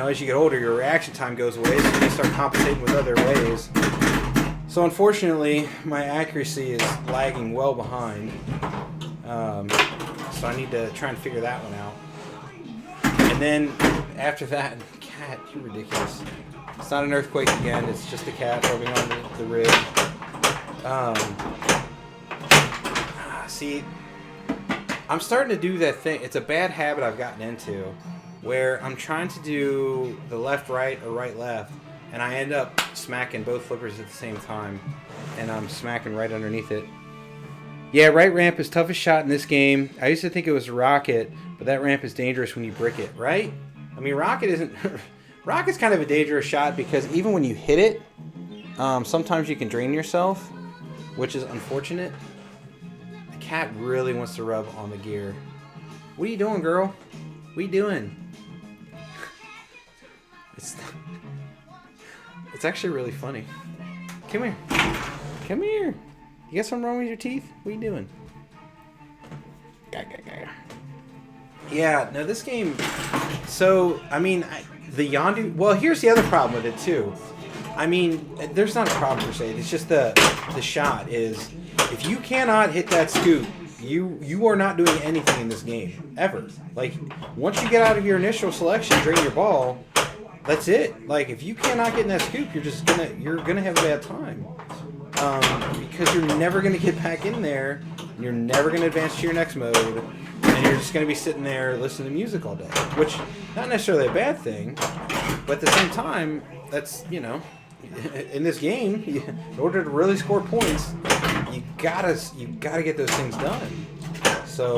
As you get older, your reaction time goes away, so you start compensating with other ways. So unfortunately, my accuracy is lagging well behind. So I need to try and figure that one out. And then after that, cat, you're ridiculous. It's not an earthquake again. It's just a cat rubbing on the rib. See, I'm starting to do that thing. It's a bad habit I've gotten into, where I'm trying to do the left-right or right-left, and I end up smacking both flippers at the same time, and I'm smacking right underneath it. Yeah, right ramp is toughest shot in this game. I used to think it was rocket, but that ramp is dangerous when you brick it, right? I mean, rocket isn't... Rocket's kind of a dangerous shot because even when you hit it, sometimes you can drain yourself, which is unfortunate. The cat really wants to rub on the gear. What are you doing, girl? What are you doing? It's actually really funny. Come here. Come here. You got something wrong with your teeth? What are you doing? Yeah, no, this game... So, I mean, the Yondu... Well, here's the other problem with it, too. I mean, there's not a problem per se. It's just the shot is... If you cannot hit that scoop, you are not doing anything in this game. Ever. Like, once you get out of your initial selection, drain your ball... That's it. Like, if you cannot get in that scoop, you're gonna have a bad time, because you're never gonna get back in there. You're never gonna advance to your next mode, and you're just gonna be sitting there listening to music all day. Which, not necessarily a bad thing, but at the same time, that's in this game, in order to really score points, you gotta get those things done. So,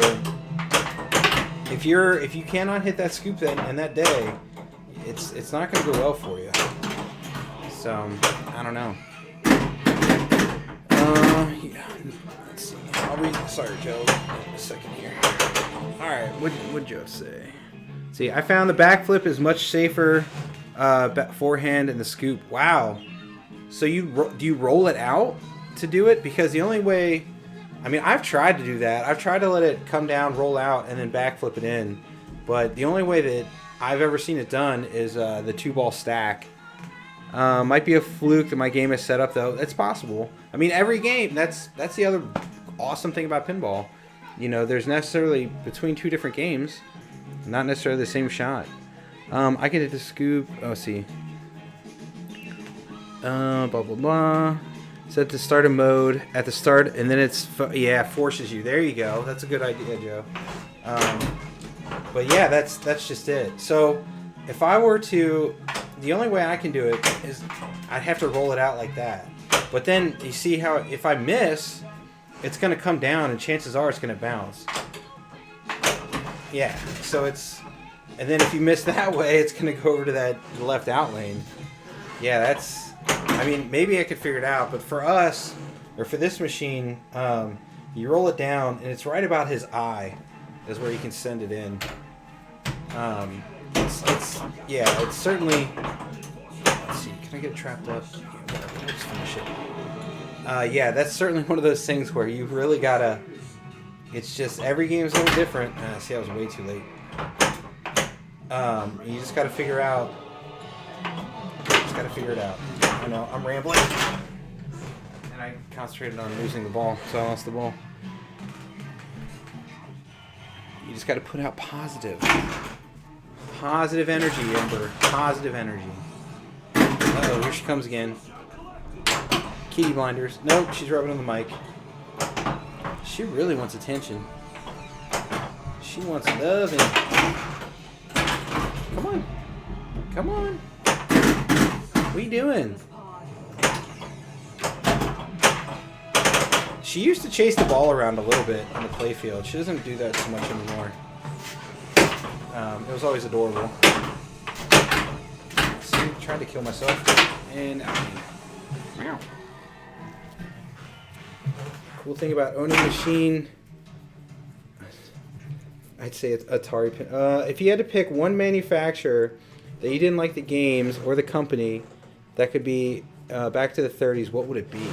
if you cannot hit that scoop in that day, it's not going to go well for you. So, I don't know. Yeah. Let's see. I'll read. Sorry, Joe. A second here. All right. What'd Joe say? See, I found the backflip is much safer forehand in the scoop. Wow. So do you roll it out to do it? Because the only way, I mean, I've tried to do that. I've tried to let it come down, roll out, and then backflip it in. But the only way that I've ever seen it done is the 2-ball stack. Might be a fluke that my game is set up, though. It's possible. I mean, every game, that's the other awesome thing about pinball. You know, there's necessarily, between 2 different games, not necessarily the same shot. I get the scoop. Oh, let's see. Blah, blah, blah. Set to start a mode at the start, and then forces you. There you go. That's a good idea, Joe. But yeah, that's just it. So if I were to, the only way I can do it is I'd have to roll it out like that. But then you see how if I miss, it's going to come down, and chances are it's going to bounce. Yeah, so it's, and then if you miss that way, it's going to go over to that left out lane. Yeah, that's, I mean, maybe I could figure it out, but for us, or for this machine, you roll it down, and it's right about his eye is where you can send it in. It's certainly, let's see, can I get it trapped up? Yeah, whatever, let's finish it. Yeah, that's certainly one of those things where you really gotta, it's just, every game is a little different. See, I was way too late. You just gotta figure out, I know, I'm rambling. And I concentrated on losing the ball, so I lost the ball. You just gotta put out positive. Positive energy, Ember. Positive energy. Uh-oh, here she comes again. Kitty blinders. Nope, she's rubbing on the mic. She really wants attention. She wants loving. Come on. Come on. What are you doing? She used to chase the ball around a little bit on the playfield. She doesn't do that so much anymore. It was always adorable. See, I tried to kill myself. And meow. Cool thing about owning a machine, I'd say it's Atari. If you had to pick one manufacturer that you didn't like the games or the company that could be back to the 30s, what would it be?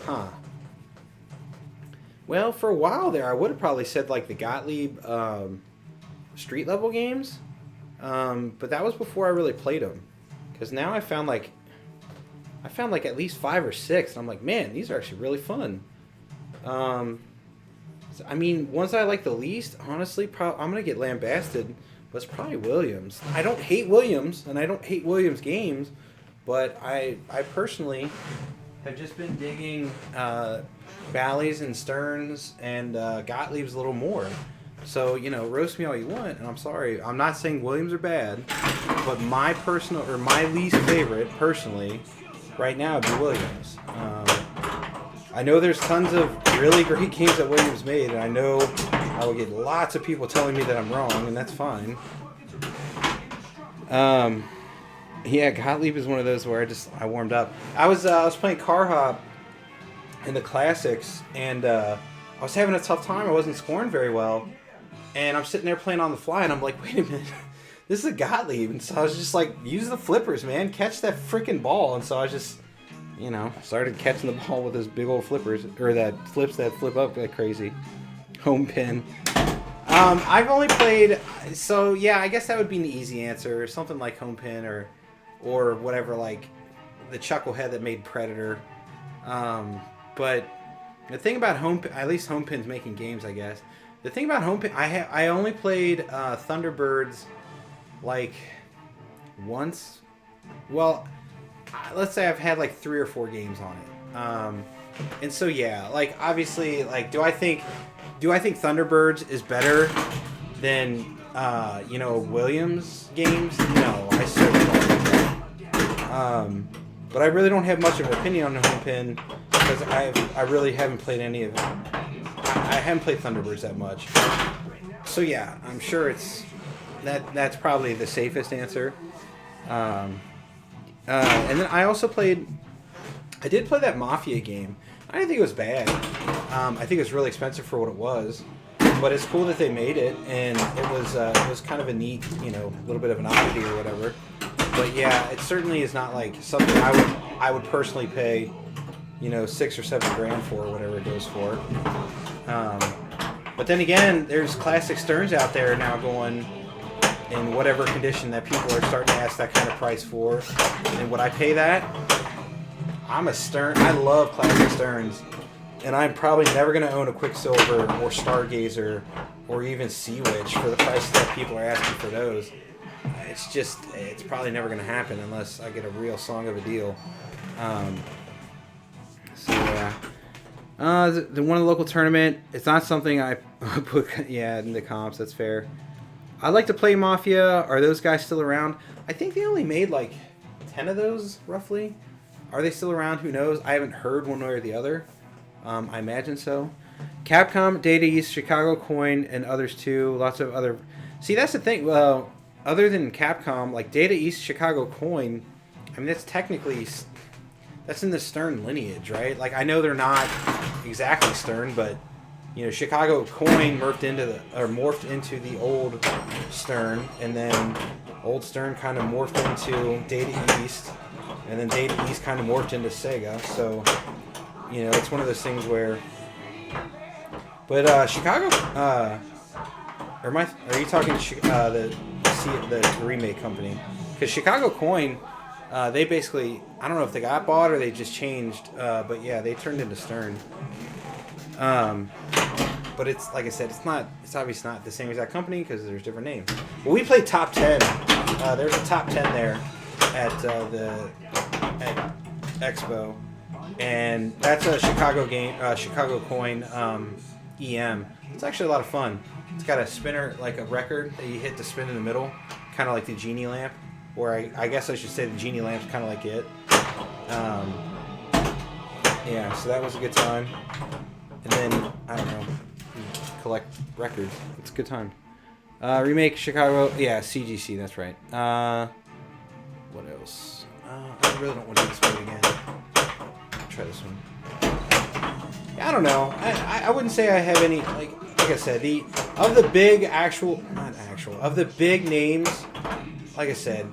Huh. Well, for a while there, I would have probably said like the Gottlieb street level games, but that was before I really played them. Because now I found like at least 5 or 6, and I'm like, man, these are actually really fun. I mean, ones I like the least, honestly, I'm gonna get lambasted, but it's probably Williams. I don't hate Williams, and I don't hate Williams games, but I personally have just been digging Bally's and Stearns and Gottlieb's a little more. So, you know, roast me all you want, and I'm sorry. I'm not saying Williams are bad, but my least favorite, personally, right now would be Williams. I know there's tons of really great games that Williams made, and I know I will get lots of people telling me that I'm wrong, and that's fine. Yeah, Gottlieb is one of those where I warmed up. I was playing Car Hop in the classics, and I was having a tough time. I wasn't scoring very well, and I'm sitting there playing on the fly, and I'm like, wait a minute, this is a Gottlieb. And so I was just like, use the flippers, man, catch that freaking ball. And so I just, you know, started catching the ball with those big old flippers, or that flip up like crazy. Home pin. I've only played, so yeah, I guess that would be an easy answer. Something like Home Pin or whatever, like the Chucklehead that made Predator. But the thing about at least Home Pin's making games, I guess. The thing about Home Pin, I only played Thunderbirds like once. Well, let's say I've had like 3 or 4 games on it. And so yeah, like obviously, like do I think Thunderbirds is better than Williams games? No, I certainly don't think that. But I really don't have much of an opinion on the Home Pin because I really haven't played any of them. I haven't played Thunderbirds that much. So yeah, I'm sure that's probably the safest answer. And then I did play that Mafia game. I didn't think it was bad. I think it was really expensive for what it was, but it's cool that they made it, and it was kind of a neat, little bit of an oddity or whatever. But yeah, it certainly is not like something I would personally pay, you know, $6 or $7 grand for, whatever it goes for. But then again, there's classic Sterns out there now going in whatever condition that people are starting to ask that kind of price for. And would I pay that? I'm a Stern. I love classic Sterns. And I'm probably never going to own a Quicksilver or Stargazer or even Sea Witch for the price that people are asking for those. It's probably never going to happen unless I get a real song of a deal. So yeah. The one of the local tournament, it's not something I put in the comps, that's fair. I'd like to play Mafia. Are those guys still around? I think they only made like 10 of those, roughly. Are they still around? Who knows? I haven't heard one way or the other. I imagine so. Capcom, Data East, Chicago Coin, and others too. Lots of other... See, that's the thing. Well, other than Capcom, like Data East, Chicago Coin, I mean, that's technically... That's in the Stern lineage, right? Like, I know they're not exactly Stern, but, you know, Chicago Coin morphed into the old Stern, and then old Stern kind of morphed into Data East, and then Data East kind of morphed into Sega. So, you know, it's one of those things where... But Chicago... are you talking the remake company? Because Chicago Coin... they basically, I don't know if they got bought or they just changed, but yeah, they turned into Stern. But it's, like I said, it's obviously not the same exact company because there's different names. But we played top 10. There's a top 10 there at Expo. And that's a Chicago game, Chicago Coin EM. It's actually a lot of fun. It's got a spinner, like a record that you hit to spin in the middle, kind of like the Genie lamp. Or I guess I should say the Genie lamp's kind of like it. Yeah, so that was a good time. And then, I don't know, collect records. It's a good time. Remake Chicago, yeah, CGC, that's right. What else? I really don't want to do this one again. I'll try this one. Yeah, I don't know. I wouldn't say I have any, like I said, of the big names, like I said,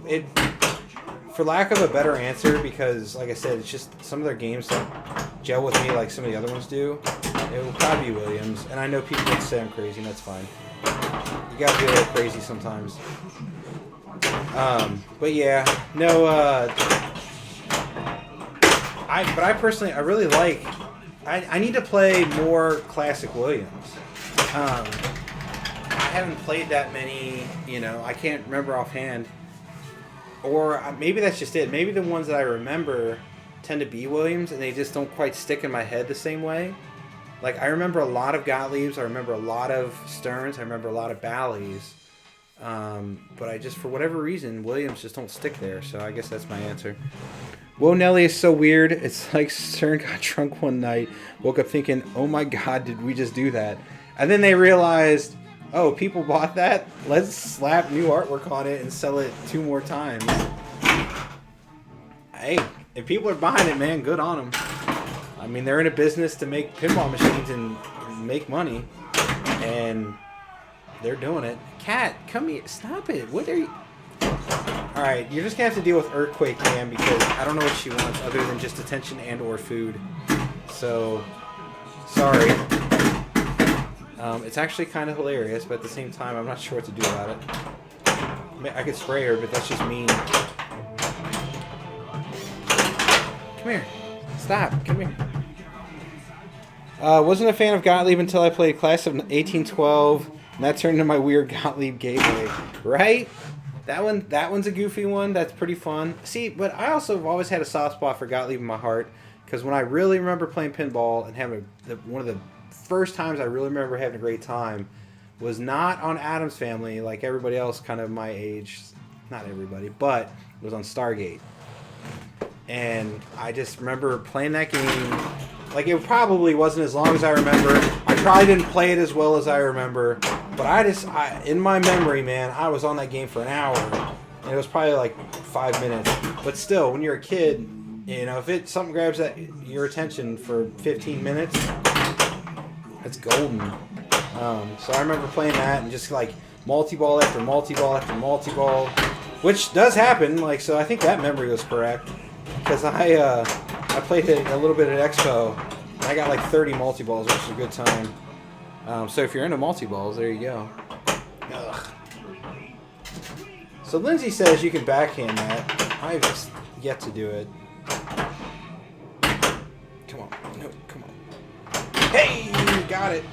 for lack of a better answer, because, like I said, it's just some of their games don't gel with me like some of the other ones do, it will probably be Williams. And I know people would say I'm crazy, and that's fine. You gotta be a little crazy sometimes. But yeah, no, I personally, I really like, I need to play more classic Williams. I haven't played that many, you know, I can't remember offhand. Or maybe that's just it. Maybe the ones that I remember tend to be Williams, and they just don't quite stick in my head the same way. Like, I remember a lot of Gottliebs, I remember a lot of Sterns, I remember a lot of Bally's. But I just, for whatever reason, Williams just don't stick there, so I guess that's my answer. Whoa, Nelly is so weird. It's like Stern got drunk one night, woke up thinking, oh my god, did we just do that? And then they realized, oh, people bought that? Let's slap new artwork on it and sell it 2 more times. Hey, if people are buying it, man, good on them. I mean, they're in a business to make pinball machines and make money. And they're doing it. Cat, come here. Stop it. What are you... Alright, you're just going to have to deal with Earthquake Cam because I don't know what she wants other than just attention and or food. So, sorry. It's actually kind of hilarious, but at the same time, I'm not sure what to do about it. I could spray her, but that's just mean. Come here. Stop. Come here. Wasn't a fan of Gottlieb until I played Class of 1812, and that turned into my weird Gottlieb gateway. Right? That one's a goofy one. That's pretty fun. See, but I also have always had a soft spot for Gottlieb in my heart, because when I really remember playing pinball and having one of the first times I really remember having a great time was not on Addams Family like everybody else kind of my age. Not everybody, but it was on Stargate. And I just remember playing that game. Like, it probably wasn't as long as I remember. I probably didn't play it as well as I remember. But in my memory, man, I was on that game for an hour. And it was probably like 5 minutes. But still, when you're a kid, you know, if something grabs your attention for 15 minutes, it's golden. So I remember playing that and just like multi-ball after multi-ball after multi-ball. which does happen. Like, so I think that memory was correct because I played a little bit at Expo. And I got like 30 multi-balls, which is a good time. So if you're into multi-balls, there you go. Ugh. So Lindsay says you can backhand that. I've just yet to do it. Come on. No, come on. Hey! Got it.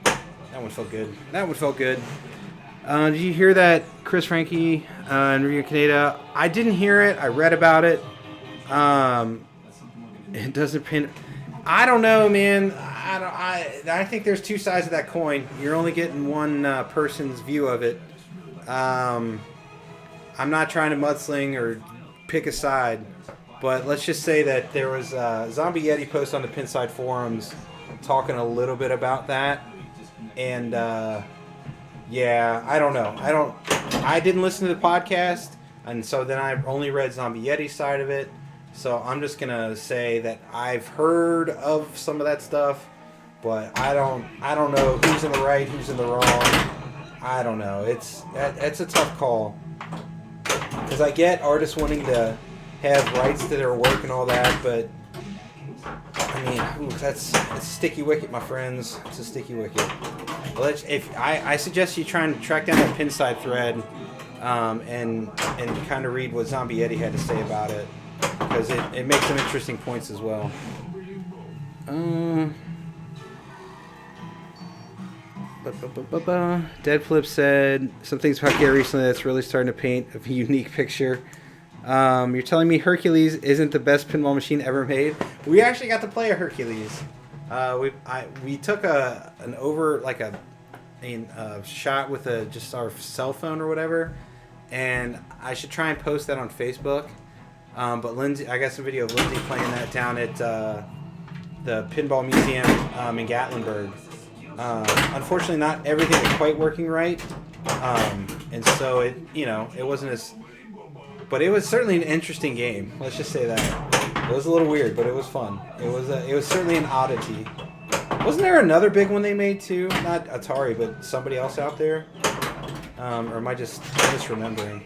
That one felt good. That one felt good. Did you hear that Chris Franke and Rio Kaneda? I didn't hear it. I read about it. It doesn't pin... I don't know, man. I think there's two sides of that coin. You're only getting one person's view of it. I'm not trying to mudsling or pick a side, but let's just say that there was a Zombie Yeti post on the Pinside forums talking a little bit about that, and yeah, I don't know. I didn't listen to the podcast, and so then I only read Zombie Yeti's side of it. So I'm just gonna say that I've heard of some of that stuff, but I don't know who's in the right, who's in the wrong. I don't know. It's a tough call because I get artists wanting to have rights to their work and all that, but I mean, that's a sticky wicket, my friends. It's a sticky wicket. Well, if I suggest you try and track down that Pinside thread and kind of read what Zombie Yeti had to say about it. Because it makes some interesting points as well. Dead Flip said some things about Gary recently that's really starting to paint a unique picture. You're telling me Hercules isn't the best pinball machine ever made? We actually got to play a Hercules. We took a shot with just our cell phone or whatever, and I should try and post that on Facebook. But Lindsay, I got some video of Lindsay playing that down at the Pinball Museum in Gatlinburg. Unfortunately, not everything is quite working right, and so it wasn't as. But it was certainly an interesting game. Let's just say that it was a little weird, but it was fun. It was certainly an oddity. Wasn't there another big one they made too? Not Atari, but somebody else out there. Or am I just misremembering?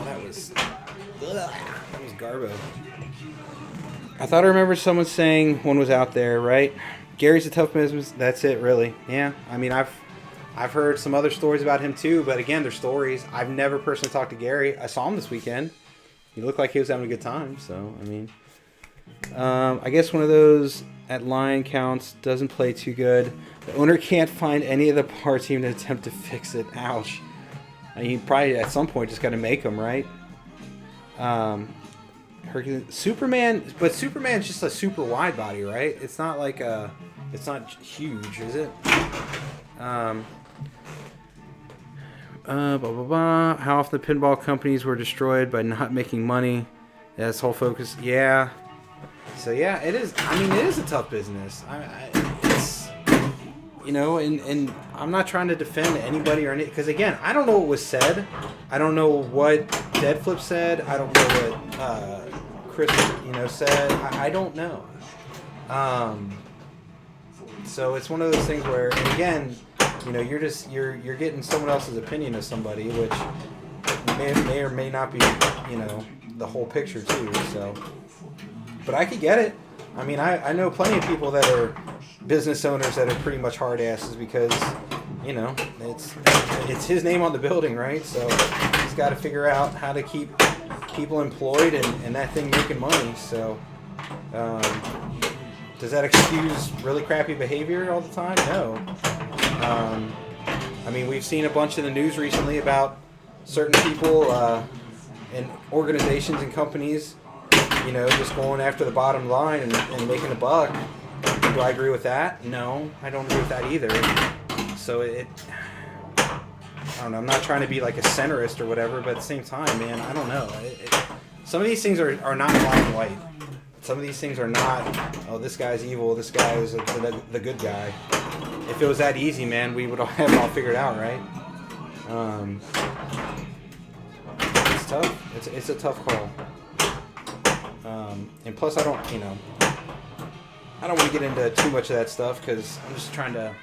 That was Garbo. I thought I remembered someone saying one was out there, right? Gary's a tough business. That's it, really. Yeah, I mean, I've heard some other stories about him too, but again, they're stories. I've never personally talked to Gary. I saw him this weekend. He looked like he was having a good time. So I mean, I guess one of those at line counts doesn't play too good. The owner can't find any of the parts even to attempt to fix it. Ouch. I mean, probably at some point just got to make them, right? Superman, but Superman's just a super wide body, right? It's not like it's not huge, is it? How often the pinball companies were destroyed by not making money? That's whole focus. Yeah. So yeah, it is. I mean, it is a tough business. It's, and I'm not trying to defend anybody or any, because again, I don't know what was said. I don't know what Dead Flip said. I don't know what Chris, said. I don't know. So it's one of those things where, and again, you're getting someone else's opinion of somebody, which may or may not be, the whole picture too. So, but I could get it. I mean, I know plenty of people that are business owners that are pretty much hard asses because, it's his name on the building, right? So he's got to figure out how to keep people employed and that thing making money. So, does that excuse really crappy behavior all the time? No. I mean, we've seen a bunch in the news recently about certain people and organizations and companies, just going after the bottom line and making a buck. Do I agree with that? No, I don't agree with that either. So I don't know. I'm not trying to be like a centrist or whatever, but at the same time, man, I don't know. Some of these things are not black and white. Some of these things are not, oh, this guy's evil, this guy is the good guy. If it was that easy, man, we would all have it all figured out, right? It's tough. It's a tough call. And plus, I don't want to get into too much of that stuff because I'm just trying to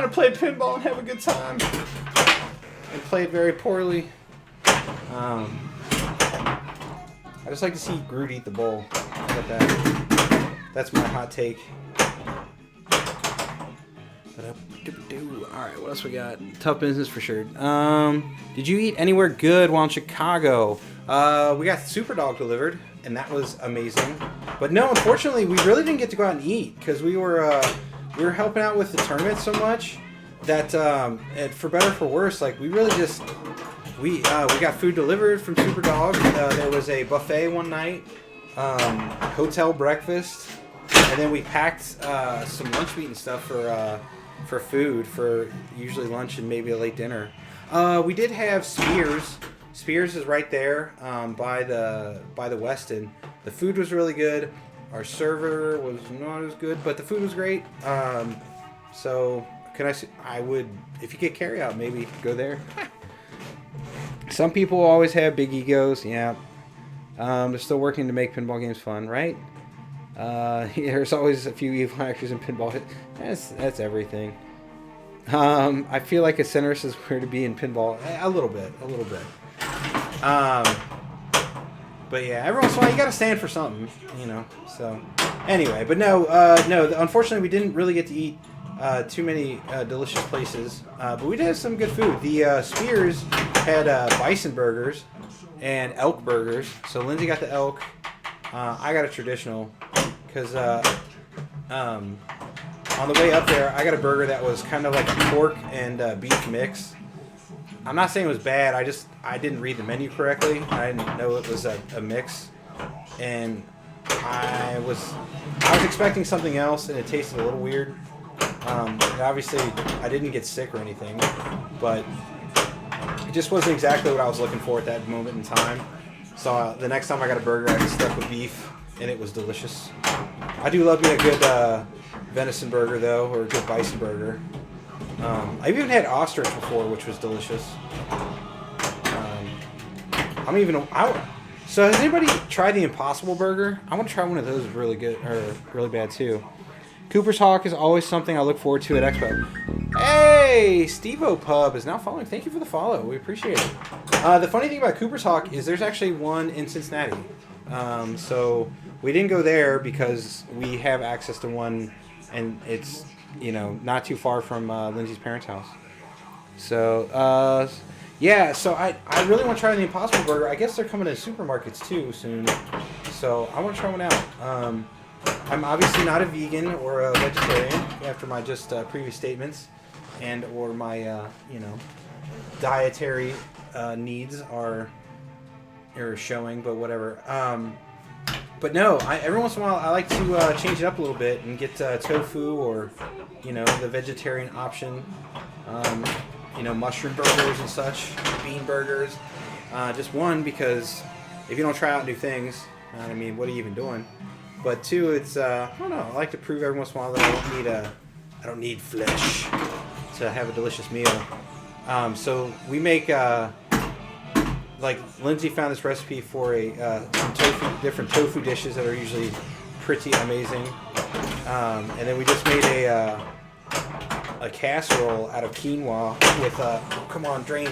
play pinball and have a good time. and played very poorly. I just like to see Groot eat the bowl. How about that? That's my hot take. Alright, what else we got? Tough business for sure. Did you eat anywhere good while in Chicago? We got Super Dog delivered, and that was amazing. But no, unfortunately, we really didn't get to go out and eat because we were helping out with the tournament so much that, and for better or for worse, like we really just we got food delivered from Super Dog. There was a buffet one night, hotel breakfast, and then we packed some lunch meat and stuff for food for usually lunch and maybe a late dinner. We did have Spears. Spears is right there by the Westin. The food was really good. Our server was not as good, but the food was great. So I would, if you get carry out, maybe go there. Some people always have big egos. Yeah. They're still working to make pinball games fun, right? There's always a few evil actors in pinball. That's everything. I feel like a centrist is where to be in pinball. A little bit. But yeah, every once in a while you gotta stand for something, you know. So anyway, but no. Unfortunately, we didn't really get to eat too many delicious places. But we did have some good food. The Spears had bison burgers and elk burgers. So Lindsay got the elk. I got a traditional because on the way up there, I got a burger that was kind of like a pork and beef mix. I'm not saying it was bad. I didn't read the menu correctly. I didn't know it was a mix, and I was expecting something else, and it tasted a little weird. And obviously, I didn't get sick or anything, but it just wasn't exactly what I was looking for at that moment in time. So the next time I got a burger, I just stuck with beef, and it was delicious. I do love me a good venison burger, though, or a good bison burger. I've even had ostrich before, which was delicious. So has anybody tried the Impossible Burger? I want to try one of those. Really good, or really bad too. Cooper's Hawk is always something I look forward to at Expo. Hey, Steve-O Pub is now following. Thank you for the follow. We appreciate it. The funny thing about Cooper's Hawk is there's actually one in Cincinnati. So we didn't go there because we have access to one, and it's, you know, not too far from Lindsay's parents' house. So, yeah, so I really want to try the Impossible Burger. I guess they're coming to supermarkets too soon. So I want to try one out. I'm obviously not a vegan or a vegetarian after my just previous statements, and or my dietary needs are showing, but whatever. But no, every once in a while I like to change it up a little bit and get tofu or the vegetarian option. Mushroom burgers and such, bean burgers. Just one, because if you don't try out new things, I mean, what are you even doing? But two, it's I don't know. I like to prove every once in a while that I don't need flesh to have a delicious meal. So we make like Lindsay found this recipe for some different tofu dishes that are usually pretty amazing. And then we just made a casserole out of quinoa with come on, drain.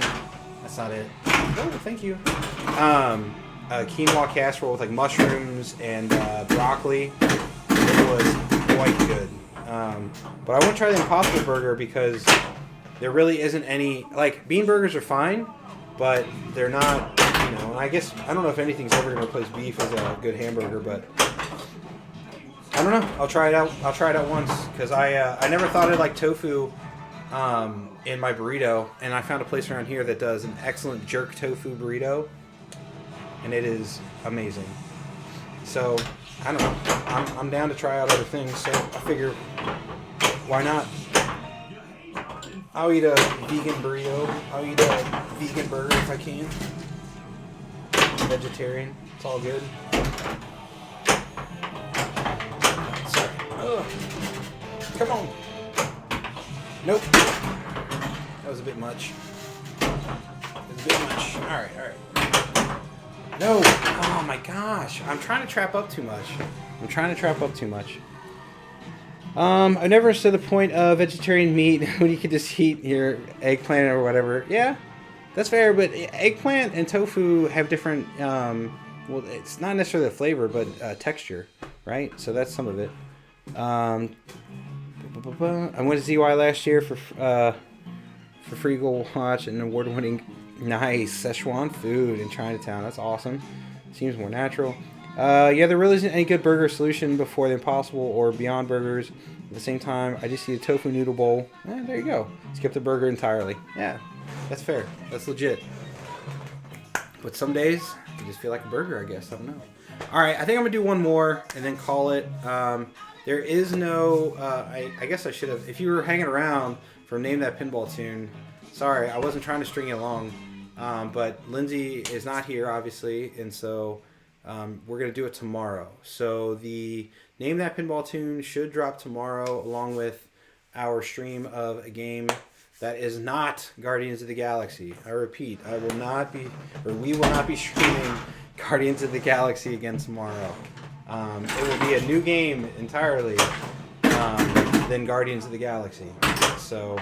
That's not it. Oh, thank you. A quinoa casserole with like mushrooms and broccoli. It was quite good. But I want to try the Impossible Burger because there really isn't any, like, bean burgers are fine, but they're not, and I guess, I don't know if anything's ever going to replace beef as a good hamburger, but I don't know. I'll try it out. I'll try it out once because I never thought I'd like tofu in my burrito, and I found a place around here that does an excellent jerk tofu burrito, and it is amazing. So I don't know. I'm down to try out other things, so I figure why not? I'll eat a vegan burrito. I'll eat a vegan burger if I can. Vegetarian. It's all good. Ugh. Come on. Nope. That was a bit much. It was a bit much. Alright. No. Oh my gosh. I'm trying to trap up too much. I never understood the point of vegetarian meat when you could just eat your eggplant or whatever. Yeah. That's fair, but eggplant and tofu have different. Well, it's not necessarily the flavor, but texture, right? So that's some of it. I went to ZY last year for Free Goal Watch, an award-winning nice Szechuan food in Chinatown. That's awesome. Seems more natural. Yeah, there really isn't any good burger solution before the Impossible or Beyond Burgers. At the same time, I just eat a tofu noodle bowl. There you go. Skip the burger entirely. Yeah, that's fair. That's legit. But some days, you just feel like a burger, I guess. I don't know. All right, I think I'm going to do one more and then call it. There is no... I guess I should have... If you were hanging around for Name That Pinball Tune, sorry, I wasn't trying to string you along. But Lindsay is not here, obviously, and so... we're going to do it tomorrow. So the Name That Pinball Tune should drop tomorrow along with our stream of a game that is not Guardians of the Galaxy. I repeat, we will not be streaming Guardians of the Galaxy again tomorrow. It will be a new game entirely than Guardians of the Galaxy. So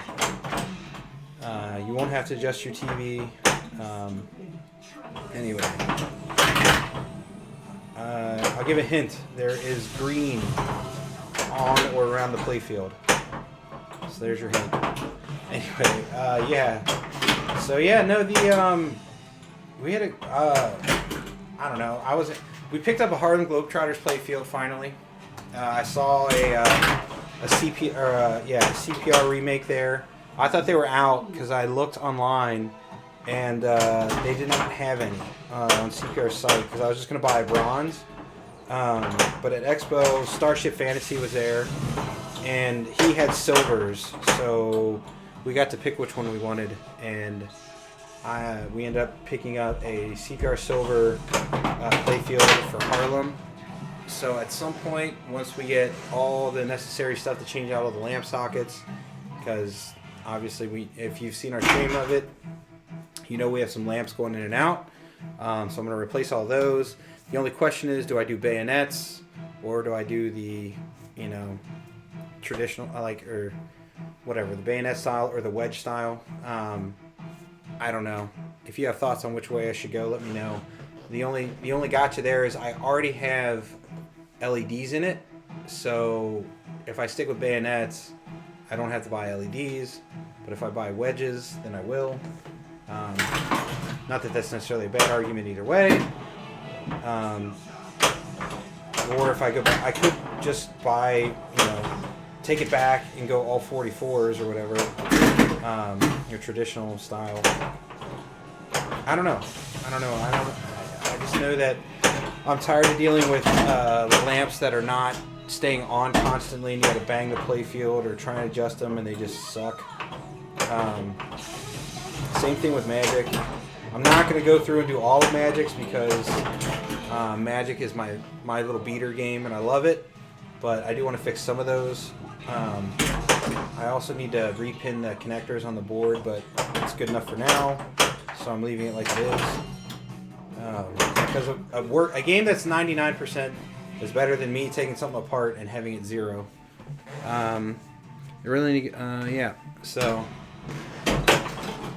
you won't have to adjust your TV. Anyway. I'll give a hint. There is green on or around the playfield. So there's your hint. Anyway, yeah. So yeah, no, we had a, I don't know. We picked up a Harlem Globetrotters playfield finally. I saw a CPR remake there. I thought they were out because I looked online and they did not have any on CPR's site because I was just going to buy a bronze. But at Expo, Starship Fantasy was there, and he had silvers, so we got to pick which one we wanted, and we ended up picking up a CPR silver playfield for Harlem. So at some point, once we get all the necessary stuff to change out all the lamp sockets, because obviously if you've seen our stream of it, you know we have some lamps going in and out. So I'm going to replace all those. The only question is, do I do bayonets or do I do the, traditional, or whatever, the bayonet style or the wedge style? I don't know. If you have thoughts on which way I should go, let me know. The only gotcha there is I already have LEDs in it, so if I stick with bayonets, I don't have to buy LEDs, but if I buy wedges, then I will. Not that that's necessarily a bad argument either way. Or if I go back, I could just buy, take it back and go all 44s or whatever, your traditional style. I don't know. I just know that I'm tired of dealing with lamps that are not staying on constantly and you got to bang the playfield or try and adjust them and they just suck. Same thing with Magic. I'm not going to go through and do all of Magic's because Magic is my little beater game and I love it, but I do want to fix some of those. I also need to repin the connectors on the board, but it's good enough for now, so I'm leaving it like it is. Because a game that's 99% is better than me taking something apart and having it 0. Yeah, so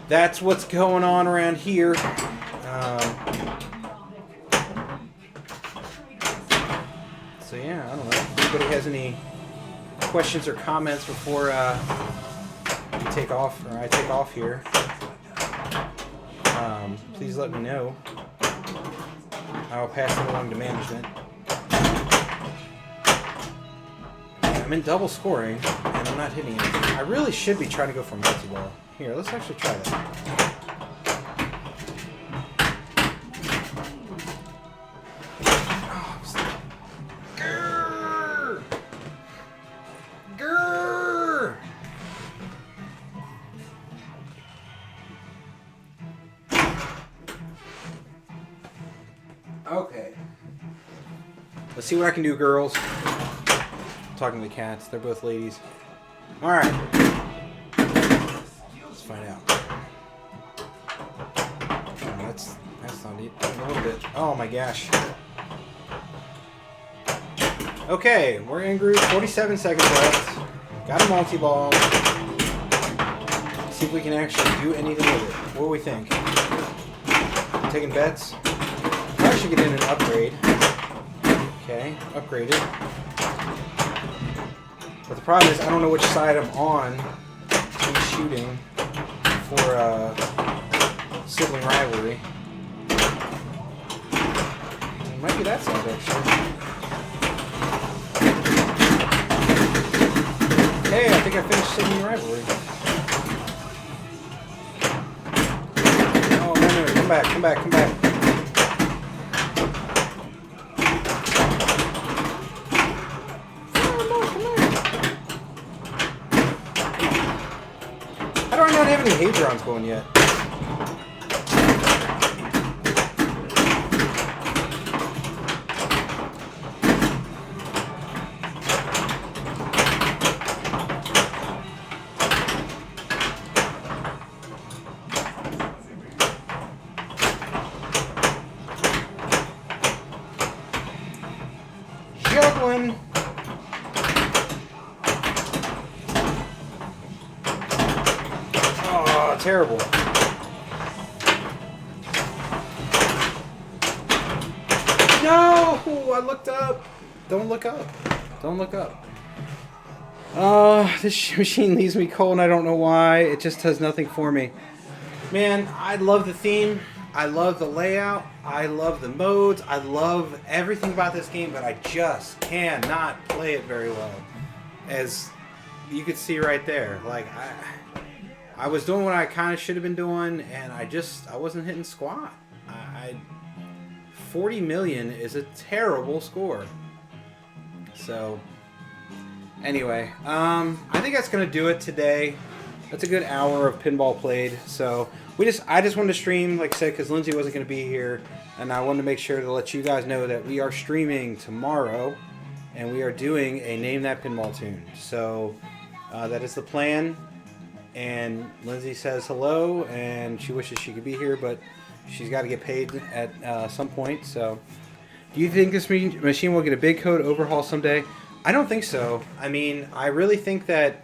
that's what's going on around here. So yeah, I don't know. If anybody has any questions or comments before we take off, or I take off here, please let me know. I'll pass it along to management. I'm in double scoring, and I'm not hitting anything. I really should be trying to go for multi-ball. Here, let's actually try that. Okay. Let's see what I can do, girls. Talking to the cats. They're both ladies. Alright. Let's find out. Oh, that's not it. A little bit. Oh my gosh. Okay, we're in group. 47 seconds left. Got a multi-ball. See if we can actually do anything with it. What do we think? Taking bets? I should get in an upgrade. Okay, upgraded. But the problem is I don't know which side I'm on in shooting for sibling rivalry. It might be that side actually. Hey, I think I finished sibling rivalry. Oh no, come back, come back, come back. How do I not have any hadrons going yet? Juggling. Oh, terrible. No! I looked up. Don't look up. Don't look up. This machine leaves me cold and I don't know why. It just does nothing for me. Man, I love the theme. I love the layout. I love the modes. I love everything about this game, but I just cannot play it very well. As you could see right there. Like, I was doing what I kind of should have been doing, and I wasn't hitting squat. 40 million is a terrible score. So, anyway, I think that's going to do it today. That's a good hour of pinball played. So, I just wanted to stream, like I said, because Lindsay wasn't going to be here, and I wanted to make sure to let you guys know that we are streaming tomorrow, and we are doing a Name That Pinball tune. So, that is the plan. And Lindsay says hello, and she wishes she could be here, but she's got to get paid at some point. So, do you think this machine will get a big code overhaul someday? I don't think so. I mean, I really think that.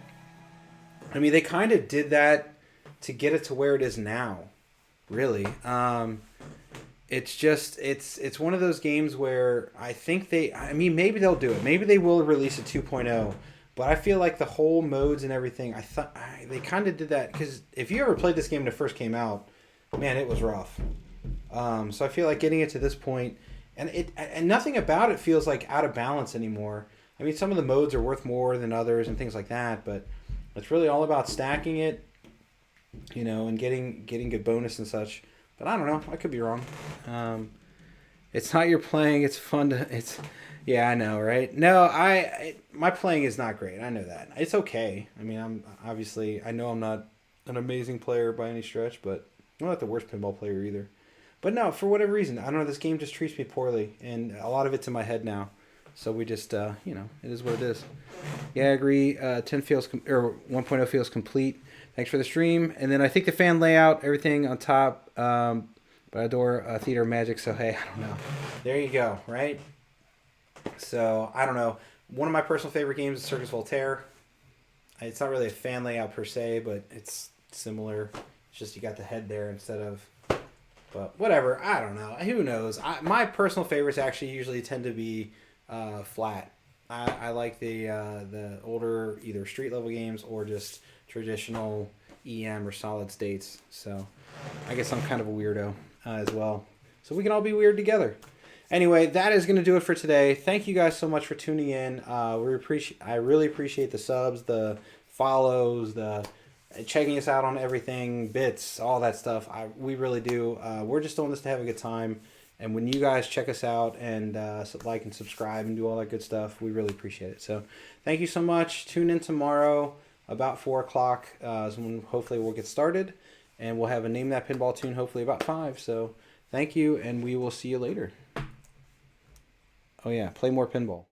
I mean, they kind of did that to get it to where it is now. Really, it's just it's one of those games where I think I mean, maybe they'll do it. Maybe they will release a 2.0. But I feel like the whole modes and everything, they kind of did that. Because if you ever played this game when it first came out, man, it was rough. So I feel like getting it to this point, and nothing about it feels like out of balance anymore. I mean, some of the modes are worth more than others and things like that. But it's really all about stacking it, you know, and getting good bonus and such. But I don't know. I could be wrong. It's not your playing. It's fun to... Yeah, I know, right? No, my playing is not great. I know that. It's okay. I mean, I know I'm not an amazing player by any stretch, but I'm not the worst pinball player either. But no, for whatever reason, I don't know, this game just treats me poorly, and a lot of it's in my head now. So we just, you know, it is what it is. Yeah, I agree. 10 feels, or 1.0 feels complete. Thanks for the stream. And then I think the fan layout, everything on top, but I adore Theater Magic, so hey, I don't know. There you go, right? So, I don't know. One of my personal favorite games is Circus Voltaire. It's not really a fan layout per se, but it's similar. It's just you got the head there instead of... But whatever. I don't know. Who knows? My personal favorites actually usually tend to be flat. I like the older either street level games or just traditional EM or solid states. So, I guess I'm kind of a weirdo as well. So, we can all be weird together. Anyway, that is going to do it for today. Thank you guys so much for tuning in. I really appreciate the subs, the follows, the checking us out on everything, bits, all that stuff. We really do. We're just doing this to have a good time. And when you guys check us out and like and subscribe and do all that good stuff, we really appreciate it. So thank you so much. Tune in tomorrow about 4 o'clock is when hopefully we'll get started. And we'll have a Name That Pinball tune hopefully about 5. So thank you, and we will see you later. Oh yeah, play more pinball.